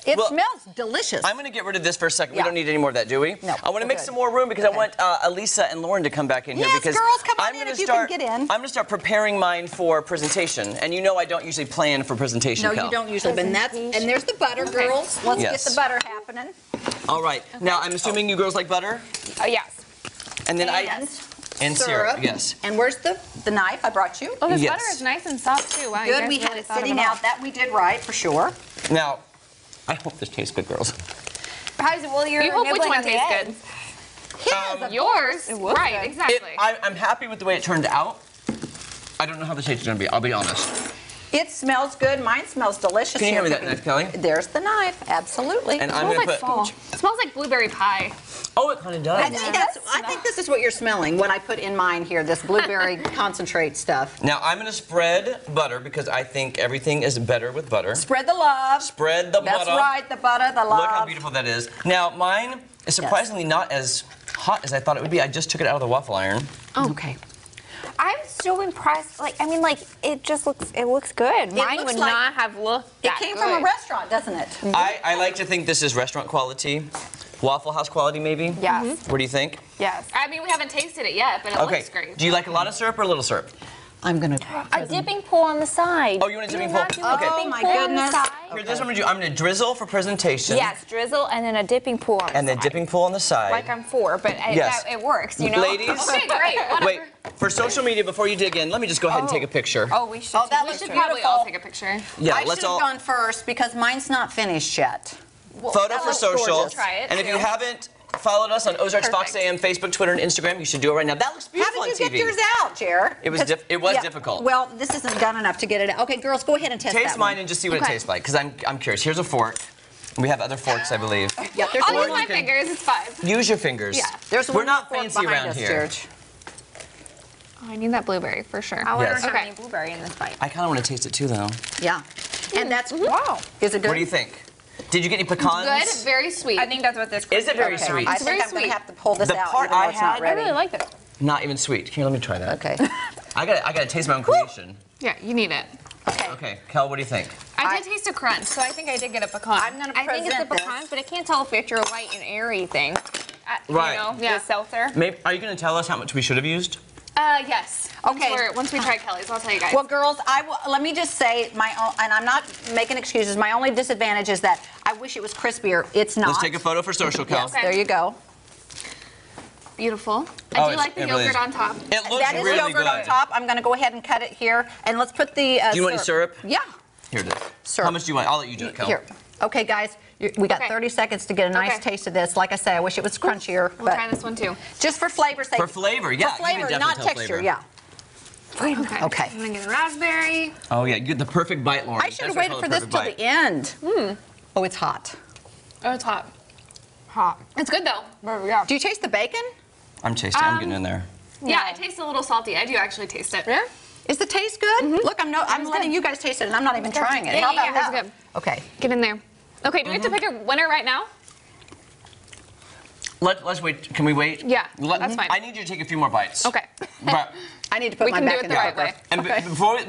It smells delicious. I'm going to get rid of this for a second. We don't need any more of that, do we? No. I want to make some more room because I want Elisa and Lauren to come back in here. Yes, because girls, come on I'm in gonna if you start, can get in. I'm going to start preparing mine for presentation. And you know I don't usually plan for presentation, No, Kel. you don't usually. And there's the butter, girls. Let's get the butter happening. All right. Now, I'm assuming you girls like butter? Oh, yes. And then and syrup, yes. And where's the knife I brought you? Oh, this butter is nice and soft, too. Wow, you Good, guys we really had it thought of sitting all. out. That we did right, for sure. Now, I hope this tastes good, girls. Well, you're You hope which nibbling one on the tastes eggs. Yours. Right, exactly. I'm happy with the way it turned out. I don't know how the taste is going to be, I'll be honest. It smells good. Mine smells delicious. Can you hand me that knife, Kelly? There's the knife, absolutely. And I'm going to put... It smells like blueberry pie. Oh, it kind of does. I think this is what you're smelling when I put in mine here, this blueberry concentrate stuff. Now, I'm going to spread butter because I think everything is better with butter. Spread the love. Spread the butter. That's right, the butter, the love. Look how beautiful that is. Now, mine is surprisingly not as hot as I thought it would be. I just took it out of the waffle iron. Oh, okay. I'm so impressed. It just looks good. Mine would not have looked that It came good. from a restaurant, doesn't it? I like to think this is restaurant quality. Waffle House quality, maybe? Yes. What do you think? Yes. I mean, we haven't tasted it yet, but it looks great. Do you like a lot of syrup or a little syrup? I'm going to... A dipping pool on the side. Oh, you want a dipping pool? Okay. Oh, my goodness. Here, this is what I'm going to do. I'm going to drizzle for presentation. Yes, drizzle and then a dipping pool on the And then side. dipping pool on the side. Like I'm for, but Yes. it works, you know? Ladies. Okay, great. Whatever. Wait, for social media, before you dig in, let me just go ahead and take a picture. Oh, we should. that we looks should probably beautiful. all take a picture. Yeah, I let's should have all... gone first because mine's not finished yet. Photo for social. gorgeous. Try it, And if too. you haven't followed us on Ozarks Fox AM, Facebook, Twitter, and Instagram, you should do it right now. That looks beautiful on TV. How did you get yours out, Jer? It was difficult. Well, this isn't done enough to get it out. Okay, girls, go ahead and test Taste that mine one. and just see what it tastes like, because I'm curious. Here's a fork. We have other forks, I believe. Yeah, there's I'll one. use my fingers. It's fine. Use your fingers. Yeah. There's We're one not fork fancy behind around us, here. Jer. Oh, I need that blueberry for sure. I wonder if there's any blueberry in this bite. I kind of want to taste it too, though. Yeah. And that's, wow. Is it good? What do you think? Did you get any pecans? Good, very sweet. I think that's what this Is it very sweet? I think I'm going to have to pull this The out part even though I it's not had- ready. I really like it. Not even sweet. Here, let me try that. Okay. I gotta taste my own creation. Yeah, you need it. Okay, Kel, what do you think? I did taste a crunch, so I think I did get a pecan. I'm going to I think it's a present pecan, this. but I can't tell if it's your light and airy thing. Right. You know, the seltzer. Maybe, are you gonna tell us how much we should have used? Yes. Okay. Once we try Kelly's, I'll tell you guys. Well, girls, let me just say my own, and I'm not making excuses. My only disadvantage is that I wish it was crispier. It's not. Let's take a photo for social, Kel. Yes, there you go. Beautiful. Oh, I do like the yogurt on top. It looks That is really yogurt good. on top. I'm going to go ahead and cut it here, and let's put the. Do you want any syrup? Yeah. Here it is. Syrup. How much do you want? I'll let you do it, Kel. Here. Okay, guys, we got 30 seconds to get a nice taste of this. Like I say, I wish it was crunchier. We'll try this one too. Just for flavor's sake. For flavor, yeah. For you can flavor, definitely not tell texture, flavor. yeah. Okay. I'm gonna get a raspberry. Oh yeah, you get the perfect bite, Lauren. I should have That's waited what for I this call till the the end. Oh, it's hot. Oh, it's hot. Hot. It's good though. Yeah. Do you taste the bacon? I'm tasting. I'm getting in there. Yeah, it tastes a little salty. I do actually taste it. Yeah. Is the taste good? Look, I'm letting you guys taste it, and I'm not even trying it. Yeah, How about it's that? good. Okay. Get in there. Okay, do we have to pick a winner right now? Let's wait. Can we wait? Yeah, that's fine. I need you to take a few more bites. Okay. But I need to put my back in the right way. And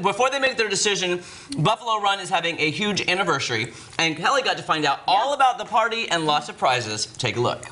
before they make their decision, Buffalo Run is having a huge anniversary, and Kelly got to find out all about the party and lots of prizes. Take a look.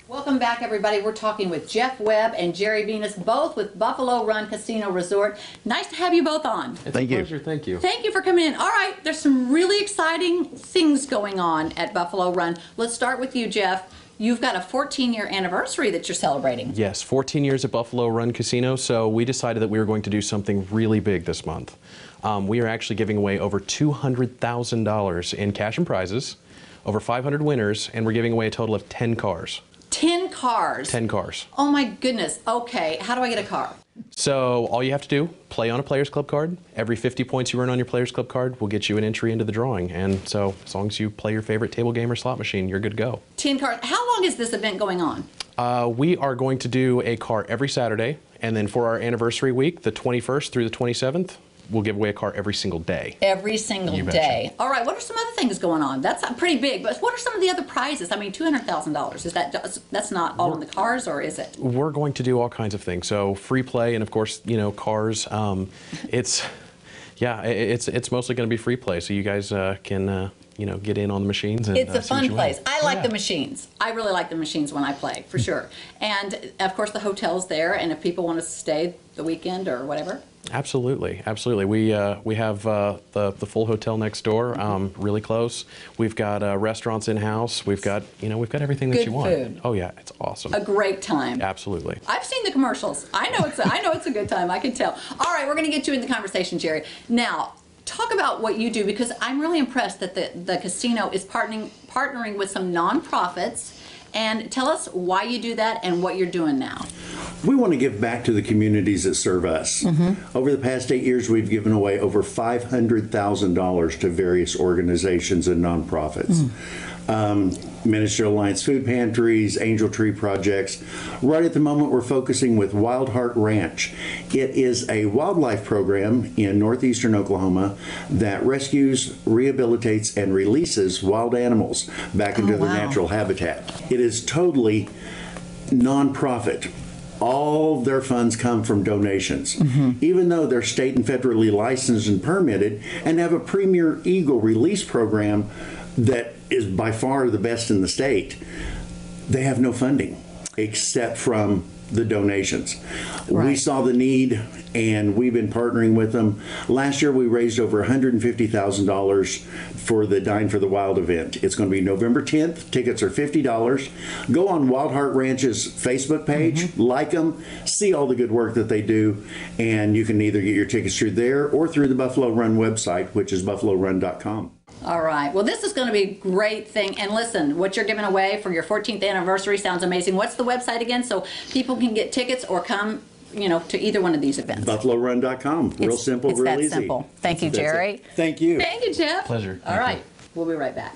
Welcome back, everybody. We're talking with Jeff Webb and Jerry Venus, both with Buffalo Run Casino Resort. Nice to have you both on. Thank you. Pleasure. Thank you. Thank you for coming in. All right, there's some really exciting things going on at Buffalo Run. Let's start with you, Jeff. You've got a 14-year anniversary that you're celebrating. Yes, 14 years at Buffalo Run Casino, so we decided that we were going to do something really big this month. We are actually giving away over $200,000 in cash and prizes, over 500 winners, and we're giving away a total of 10 cars. 10 cars? 10 cars. Oh my goodness. Okay, how do I get a car? So all you have to do, play on a Players Club card. Every 50 points you earn on your Players Club card will get you an entry into the drawing. And so as long as you play your favorite table game or slot machine, you're good to go. 10 cars. How long is this event going on? We are going to do a car every Saturday. And then for our anniversary week, the 21st through the 27th, we'll give away a car every single day. Every single day. All right, what are some other things going on? That's pretty big, but what are some of the other prizes? I mean, $200,000. Is that's not all in the cars, or is it? We're going to do all kinds of things. So free play, and of course, you know, cars. It's mostly going to be free play. So you guys can you know, get in on the machines. And, it's a fun place. Win. I like the machines. I really like the machines when I play, for sure. And of course, the hotel's there, and if people want to stay the weekend or whatever. Absolutely, absolutely. We have the full hotel next door, really close. We've got restaurants in house. We've got everything that you want. Good food. Oh yeah, it's awesome. A great time. Absolutely. I've seen the commercials. I know it's a good time. I can tell. All right, we're going to get you in the conversation, Jerry. Now, talk about what you do, because I'm really impressed that the casino is partnering with some nonprofits. And tell us why you do that and what you're doing now. We want to give back to the communities that serve us. Over the past 8 years, we've given away over $500,000 to various organizations and nonprofits. Ministry Alliance food pantries, Angel Tree projects. Right at the moment, we're focusing with Wild Heart Ranch. It is a wildlife program in northeastern Oklahoma that rescues, rehabilitates, and releases wild animals back into their natural habitat. It is totally nonprofit. All their funds come from donations. Even though they're state and federally licensed and permitted and have a premier eagle release program that is by far the best in the state, they have no funding except from the donations. We saw the need and we've been partnering with them. Last year we raised over $150,000 for the Dine for the Wild event. It's going to be November 10th. Tickets are $50. Go on Wild Heart Ranch's Facebook page, like them, see all the good work that they do, and you can either get your tickets through there or through the Buffalo Run website, which is buffalorun.com. All right. Well, this is going to be a great thing. And listen, what you're giving away for your 14th anniversary sounds amazing. What's the website again, so people can get tickets or come, you know, to either one of these events? buffalorun.com. Real simple, real easy. It's that simple. Thank you, Jerry. Thank you. Thank you, Jeff. Pleasure. All right. We'll be right back.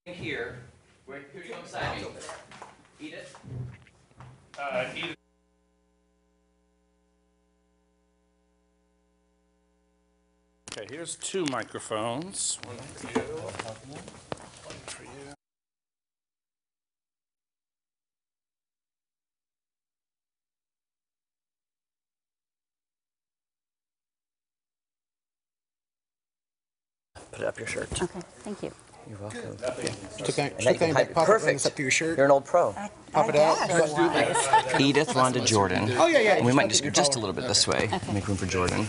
Here, where you go inside. Eat it. Eat it. Okay, here's 2 microphones. One for you. One for you. Put it up your shirt. Okay, thank you. You're welcome. Perfect. Up to your shirt. You're an old pro. Pop it out. Edith, Rhonda, Jordan. Oh, yeah. And we might just go just a little bit this way. Okay. Make room for Jordan.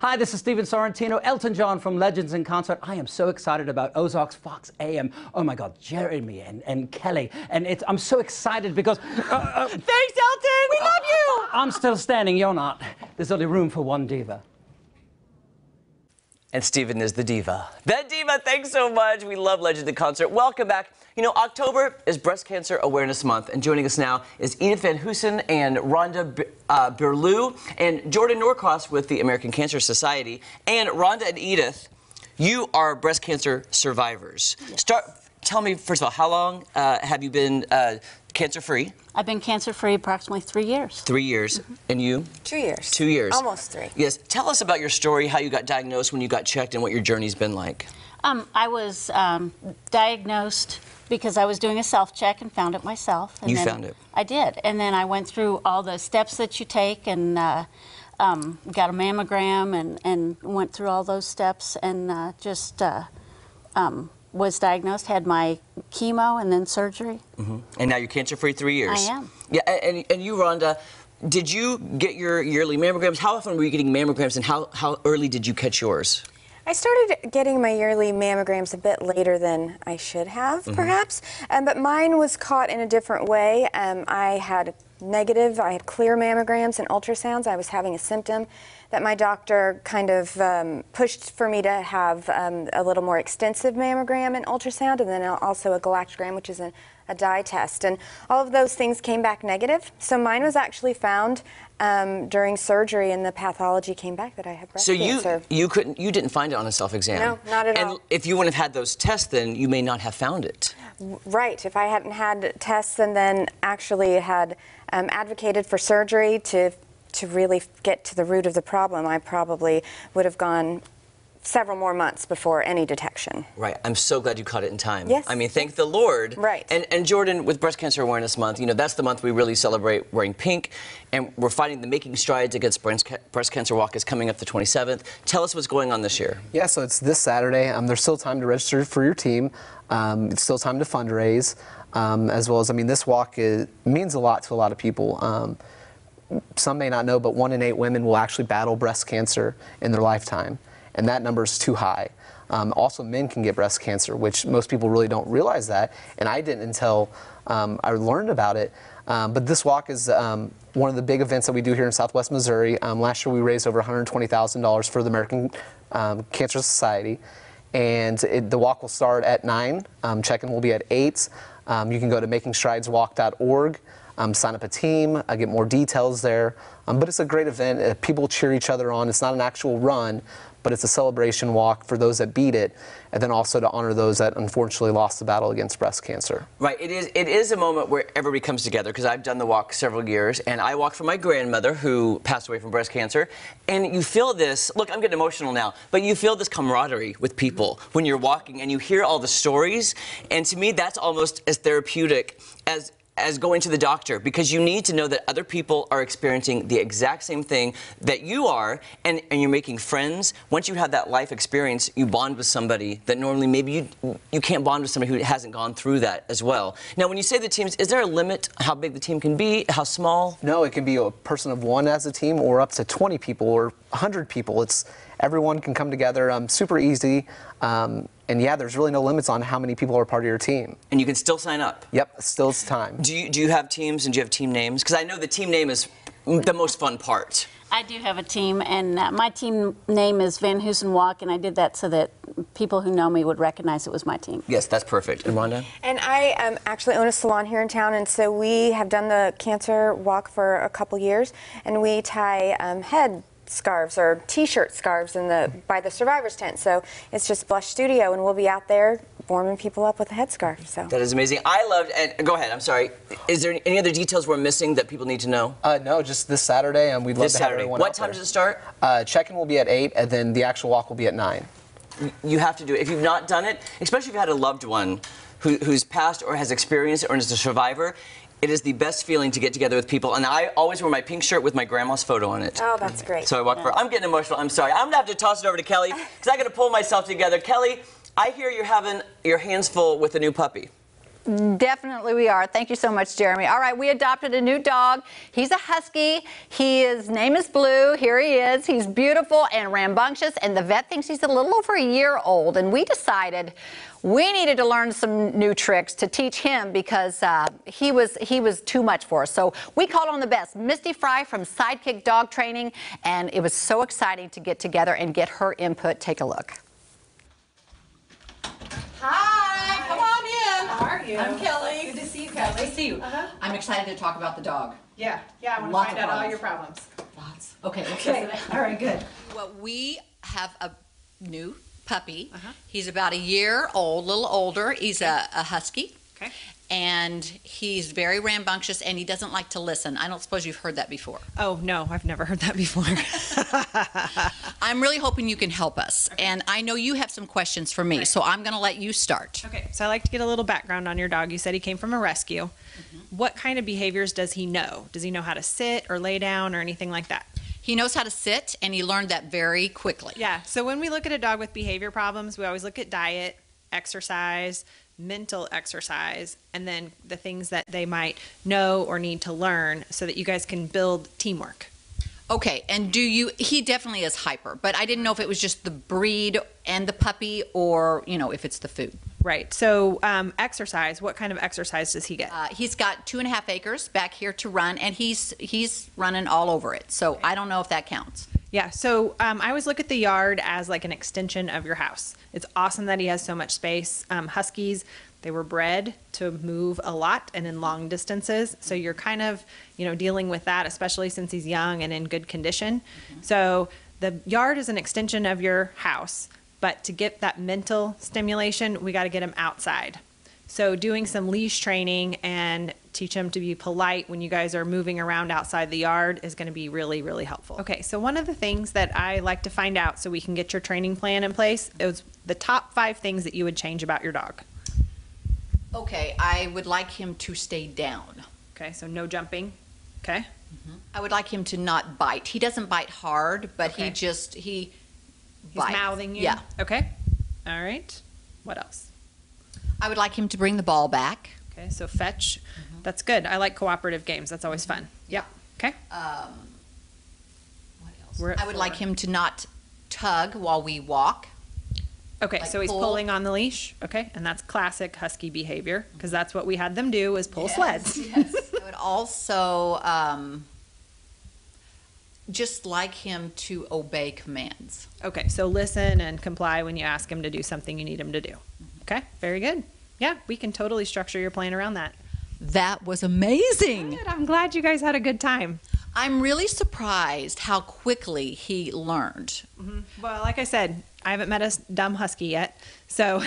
Hi, this is Steven Sorrentino, Elton John from Legends in Concert. I am so excited about Ozarks Fox AM. Oh my God, Jeremy and Kelly. And I'm so excited because... Thanks, Elton! We love you! I'm still standing, you're not. There's only room for one diva. And Steven is the diva. The diva, thanks so much. We love Legends in Concert. Welcome back. You know, October is Breast Cancer Awareness Month, and joining us now is Edith Van Hoosen and Rhonda Berlew and Jordan Norcross with the American Cancer Society. And Rhonda and Edith, you are breast cancer survivors. Yes. Tell me, first of all, how long have you been cancer-free? I've been cancer-free approximately 3 years. 3 years. And you? 2 years. 2 years. Almost 3. Yes. Tell us about your story, how you got diagnosed, when you got checked, and what your journey's been like. I was diagnosed because I was doing a self-check and found it myself. And you found it? I did. And then I went through all the steps that you take and got a mammogram and went through all those steps and was diagnosed, had my chemo and then surgery. Mm-hmm. And now you're cancer-free 3 years. I am. Yeah, and you, Rhonda, did you get your yearly mammograms? How often were you getting mammograms, and how early did you catch yours? I started getting my yearly mammograms a bit later than I should have, perhaps, but mine was caught in a different way. I had clear mammograms and ultrasounds. I was having a symptom that my doctor kind of pushed for me to have a little more extensive mammogram and ultrasound, and then also a galactogram, which is a dye test. And all of those things came back negative. So mine was actually found during surgery, and the pathology came back that I had breast cancer. So you didn't find it on a self-exam? No, not at all. And if you wouldn't have had those tests, then you may not have found it. Right. If I hadn't had tests and then actually had advocated for surgery to really get to the root of the problem, I probably would have gone several more months before any detection. Right. I'm so glad you caught it in time. Yes. I mean, thank the Lord. Right. And Jordan, with Breast Cancer Awareness Month, you know, that's the month we really celebrate wearing pink, and we're fighting the Making Strides Against Breast Cancer Walk is coming up the 27th. Tell us what's going on this year. Yeah, so it's this Saturday. There's still time to register for your team. It's still time to fundraise, as well as, I mean, this walk means a lot to a lot of people. Some may not know, but 1 in 8 women will actually battle breast cancer in their lifetime, and that number is too high. Also, men can get breast cancer, which most people really don't realize that, and I didn't until I learned about it. But this walk is one of the big events that we do here in Southwest Missouri. Last year we raised over $120,000 for the American Cancer Society, and the walk will start at 9. Check-in will be at 8. You can go to makingstrideswalk.org. Sign up a team, get more details there. But it's a great event. People cheer each other on. It's not an actual run, but it's a celebration walk for those that beat it, and then also to honor those that unfortunately lost the battle against breast cancer. Right. It is a moment where everybody comes together, because I've done the walk several years, and I walked for my grandmother who passed away from breast cancer, and you feel this, look, I'm getting emotional now, but you feel this camaraderie with people when you're walking, and you hear all the stories, and to me that's almost as therapeutic as as going to the doctor, because you need to know that other people are experiencing the exact same thing that you are, and you're making friends. Once you have that life experience, you bond with somebody that normally maybe you can't bond with somebody who hasn't gone through that as well. Now, when you say the teams, is there a limit how big the team can be, how small? No, it can be a person of one as a team or up to 20 people or 100 people. Everyone can come together, super easy. And yeah, there's really no limits on how many people are part of your team. And you can still sign up? Yep, still it's time. Do you have teams, and do you have team names? Because I know the team name is the most fun part. I do have a team, and my team name is Van Hoosen Walk, and I did that so that people who know me would recognize it was my team. Yes, that's perfect. And Rhonda? And I actually own a salon here in town, and so we have done the cancer walk for a couple years, and we tie head scarves or t-shirt scarves by the survivors tent. So it's just Blush Studio, and we'll be out there warming people up with a headscarf. So that is amazing. I loved, and go ahead, I'm sorry. Is there any other details we're missing that people need to know? No, just this Saturday, and we'd love to have everyone What out time there. does it start? Check-in will be at 8, and then the actual walk will be at 9. You have to do it. If you've not done it, especially if you've had a loved one who's passed or has experienced it or is a survivor, it is the best feeling to get together with people. And I always wear my pink shirt with my grandma's photo on it. Oh, that's great. So I walk for. I'm getting emotional. I'm sorry. I'm going to have to toss it over to Kelly because I got to pull myself together. Kelly, I hear you're having your hands full with a new puppy. Definitely we are. Thank you so much, Jeremy. All right, we adopted a new dog. He's a husky. His name is Blue. Here he is. He's beautiful and rambunctious, and the vet thinks he's a little over a year old. And we decided we needed to learn some new tricks to teach him because he was too much for us. So we called on the best, Misty Fry from Sidekick Dog Training, and it was so exciting to get together and get her input. Take a look. Hi, come on in. How are you? I'm Kelly. Good to see you, Kelly. Good to see you. I'm excited to talk about the dog. Yeah, I want to Lots find of out all problems. your problems. Lots. Okay, Okay, all right, good. Well, we have a new puppy. He's about a year old, a little older. He's a husky. Okay. And he's very rambunctious, and he doesn't like to listen. I don't suppose you've heard that before. Oh, no, I've never heard that before. I'm really hoping you can help us. Okay. And I know you have some questions for me, so I'm going to let you start. Okay, so I'd like to get a little background on your dog. You said he came from a rescue. What kind of behaviors does he know? Does he know how to sit or lay down or anything like that? He knows how to sit, and he learned that very quickly. Yeah, so when we look at a dog with behavior problems, we always look at diet, exercise, mental exercise, and then the things that they might know or need to learn so that you guys can build teamwork. Okay, and he definitely is hyper, but I didn't know if it was just the breed and the puppy or, if it's the food. Right, so exercise, what kind of exercise does he get? He's got 2.5 acres back here to run, and he's running all over it, so I don't know if that counts. Yeah, so I always look at the yard as like an extension of your house. It's awesome that he has so much space. Huskies, they were bred to move a lot and in long distances. So you're kind of, dealing with that, especially since he's young and in good condition. So the yard is an extension of your house, but to get that mental stimulation, we got to get him outside. So doing some leash training and teach him to be polite when you guys are moving around outside the yard is going to be really, really helpful. Okay, so one of the things that I like to find out so we can get your training plan in place is the top 5 things that you would change about your dog. Okay, I would like him to stay down. Okay, so no jumping. Okay. I would like him to not bite. He doesn't bite hard, but Okay. he He's bites. mouthing you? Yeah. Okay. All right. What else? I would like him to bring the ball back. Okay, so fetch. That's good. I like cooperative games. That's always fun. Yep. Okay. What else? I would like him to not tug while we walk. Okay, Like so he's pull. pulling on the leash. Okay, and that's classic husky behavior because that's what we had them do is pull sleds. Yes. I would also just like him to obey commands. Okay, so listen and comply when you ask him to do something you need him to do. Okay, very good. Yeah, we can totally structure your plan around that. That was amazing. Good. I'm glad you guys had a good time. I'm really surprised how quickly he learned. Well, like I said, I haven't met a dumb husky yet, so.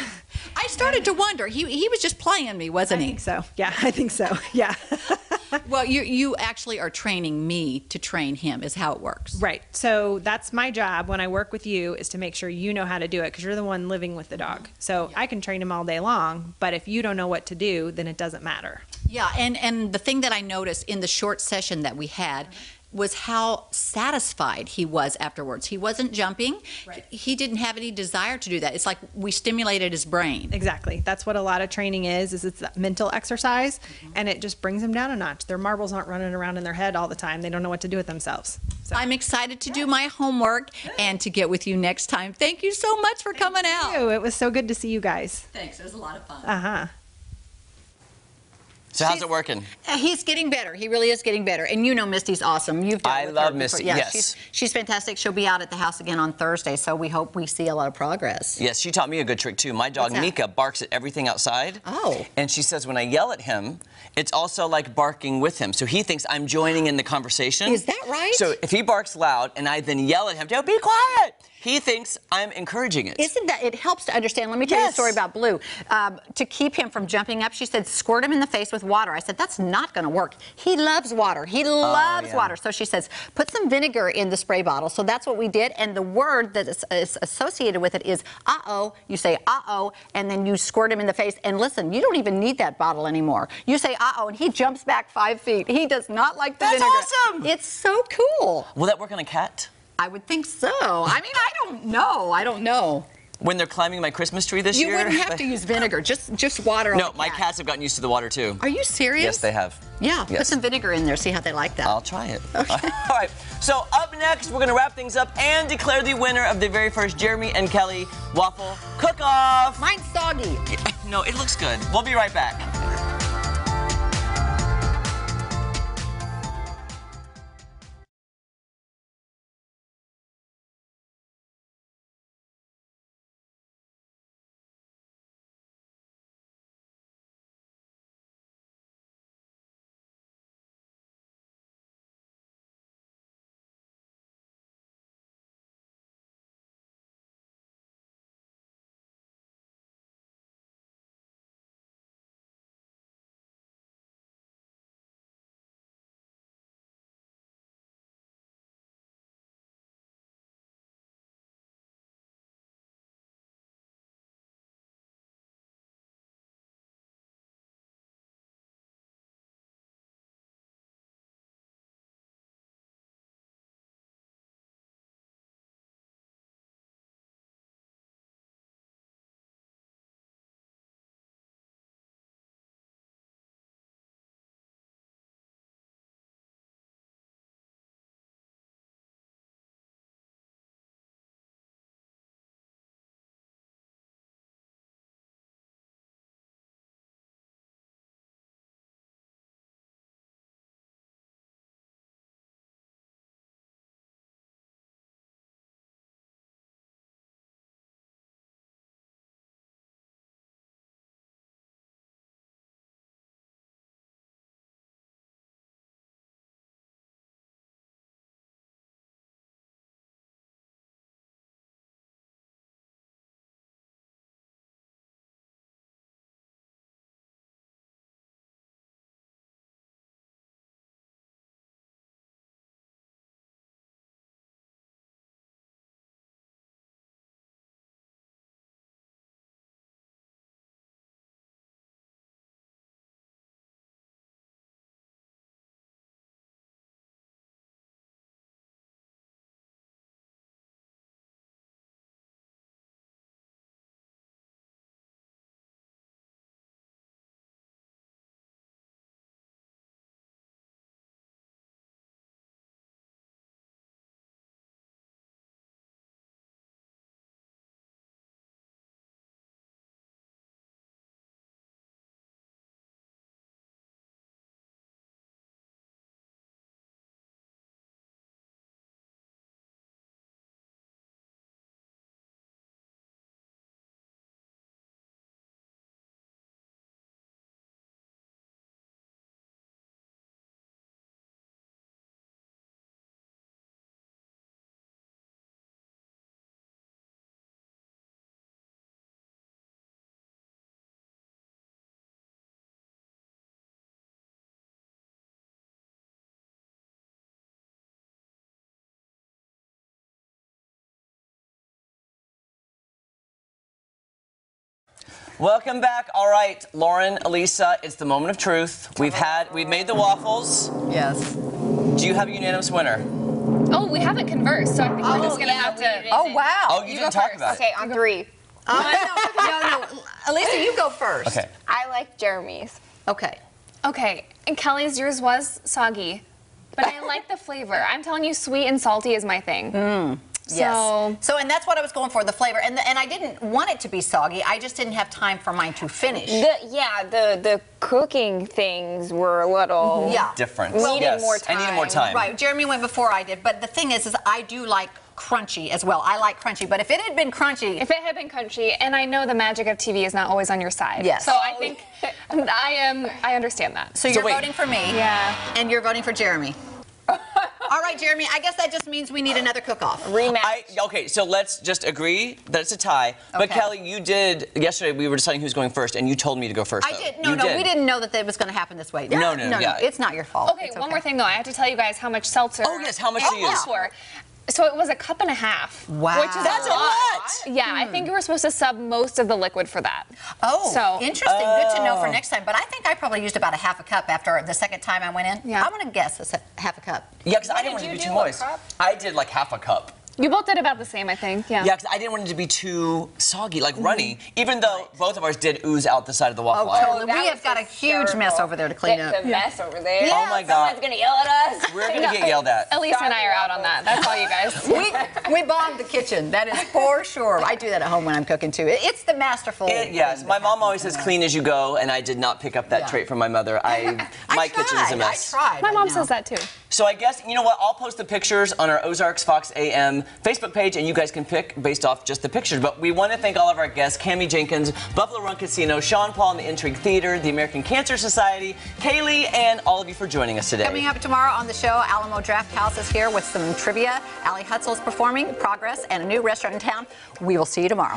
I started to wonder. He was just playing me, wasn't he? I think so. Yeah, I think so. Yeah. Well, you actually are training me to train him, is how it works. Right. So that's my job when I work with you, is to make sure you know how to do it, because you're the one living with the dog. So I can train him all day long, but if you don't know what to do, then it doesn't matter. Yeah, and the thing that I noticed in the short session that we had was how satisfied he was afterwards. He wasn't jumping. Right. He didn't have any desire to do that. It's like we stimulated his brain. Exactly. That's what a lot of training is it's that mental exercise, and it just brings them down a notch. Their marbles aren't running around in their head all the time. They don't know what to do with themselves. So. I'm excited to do my homework and to get with you next time. Thank you so much for coming out. It was so good to see you guys. Thanks. It was a lot of fun. Uh-huh. So how's it working? He's getting better. He really is getting better. And you know Misty's awesome. I love Misty, yeah, yes. She's fantastic. She'll be out at the house again on Thursday, so we hope we see a lot of progress. Yes, she taught me a good trick too. My dog Mika barks at everything outside. Oh. And she says when I yell at him, it's also like barking with him. So he thinks I'm joining in the conversation. Is that right? So if he barks loud and I then yell at him, "Don't be quiet," he thinks I'm encouraging it. Isn't that, it helps to understand. Let me tell you a story about Blue. To keep him from jumping up, she said, squirt him in the face with water. I said, that's not going to work. He loves water. He loves water. So she says, put some vinegar in the spray bottle. So that's what we did. And the word that is associated with it is uh-oh. You say uh-oh, and then you squirt him in the face. And listen, you don't even need that bottle anymore. You say uh-oh, and he jumps back 5 feet. He does not like the vinegar. That's awesome. It's so cool. Will that work on a cat? I would think so. I mean, I don't know. I don't know. When they're climbing my Christmas tree this year? You wouldn't have to use vinegar, just water on the cat. No, my cats have gotten used to the water too. Are you serious? Yes, they have. Yeah, yes. Put some vinegar in there, see how they like that. I'll try it. Okay. All right, so up next, we're gonna wrap things up and declare the winner of the very first Jeremy and Kelly Waffle Cook-Off. Mine's soggy. No, it looks good. We'll be right back. Welcome back. All right, Lauren, Elisa, it's the moment of truth. We've made the waffles. Yes. Do you have a unanimous winner? Oh, we haven't conversed, so I think we're just gonna have to. Oh wow. Oh, you didn't talk about it. Okay, on 3. No. Elisa, you go first. Okay. I like Jeremy's. Okay. Okay, and Kelly's, yours was soggy, but I like the flavor. I'm telling you, sweet and salty is my thing. Yes. So, and that's what I was going for, the flavor. And I didn't want it to be soggy. I just didn't have time for mine to finish. The cooking things were a little different. Needed more time. I needed more time. Right. Jeremy went before I did. But the thing is I do like crunchy as well. I like crunchy. But if it had been crunchy. If it had been crunchy, and I know the magic of TV is not always on your side. Yes. So I think I understand that. So you're voting for me. Yeah. And you're voting for Jeremy. All right, Jeremy, I guess that just means we need another cook-off. Rematch. Okay, so let's just agree that it's a tie. But Okay. Kelly, you did, yesterday we were deciding who's going first, and you told me to go first. I though. did. You No, we didn't know that it was going to happen this way. No, yeah. It's not your fault. Okay, one more thing though. I have to tell you guys how much seltzer. Oh, yes, how much it do you use? was for. So it was a cup and a half. Wow. Which is That's a lot. Yeah, I think you were supposed to sub most of the liquid for that. Oh, So- interesting. Good to know for next time. But I think I probably used about a half a cup after the second time I went in. Yeah. I'm going to guess it's half a cup. Yeah, because I didn't want it to be too moist. I did like half a cup. You both did about the same, I think. Yeah. Yeah, because I didn't want it to be too soggy, like runny, even though both of ours did ooze out the side of the waffle. Oh, we have got a huge mess over there to clean up. The mess over there. Yeah, oh my God. Someone's gonna yell at us. We're going to get yelled at. Elisa and I are out on that. That's all you guys. We bombed the kitchen. That is for sure. I do that at home when I'm cooking too. It's the masterful. Yes, my mom always says clean as you go, and I did not pick up that trait from my mother. My kitchen is a mess. I tried. My mom says that too. So I guess, you know what, I'll post the pictures on our Ozarks Fox AM Facebook page, and you guys can pick based off just the pictures. But we want to thank all of our guests, Cami Jenkins, Buffalo Run Casino, Sean Paul and the Intrigue Theater, the American Cancer Society, Kaylee, and all of you for joining us today. Coming up tomorrow on the show, Alamo Draft House is here with some trivia. Allie Hutzel's performing, Progress, and a new restaurant in town. We will see you tomorrow.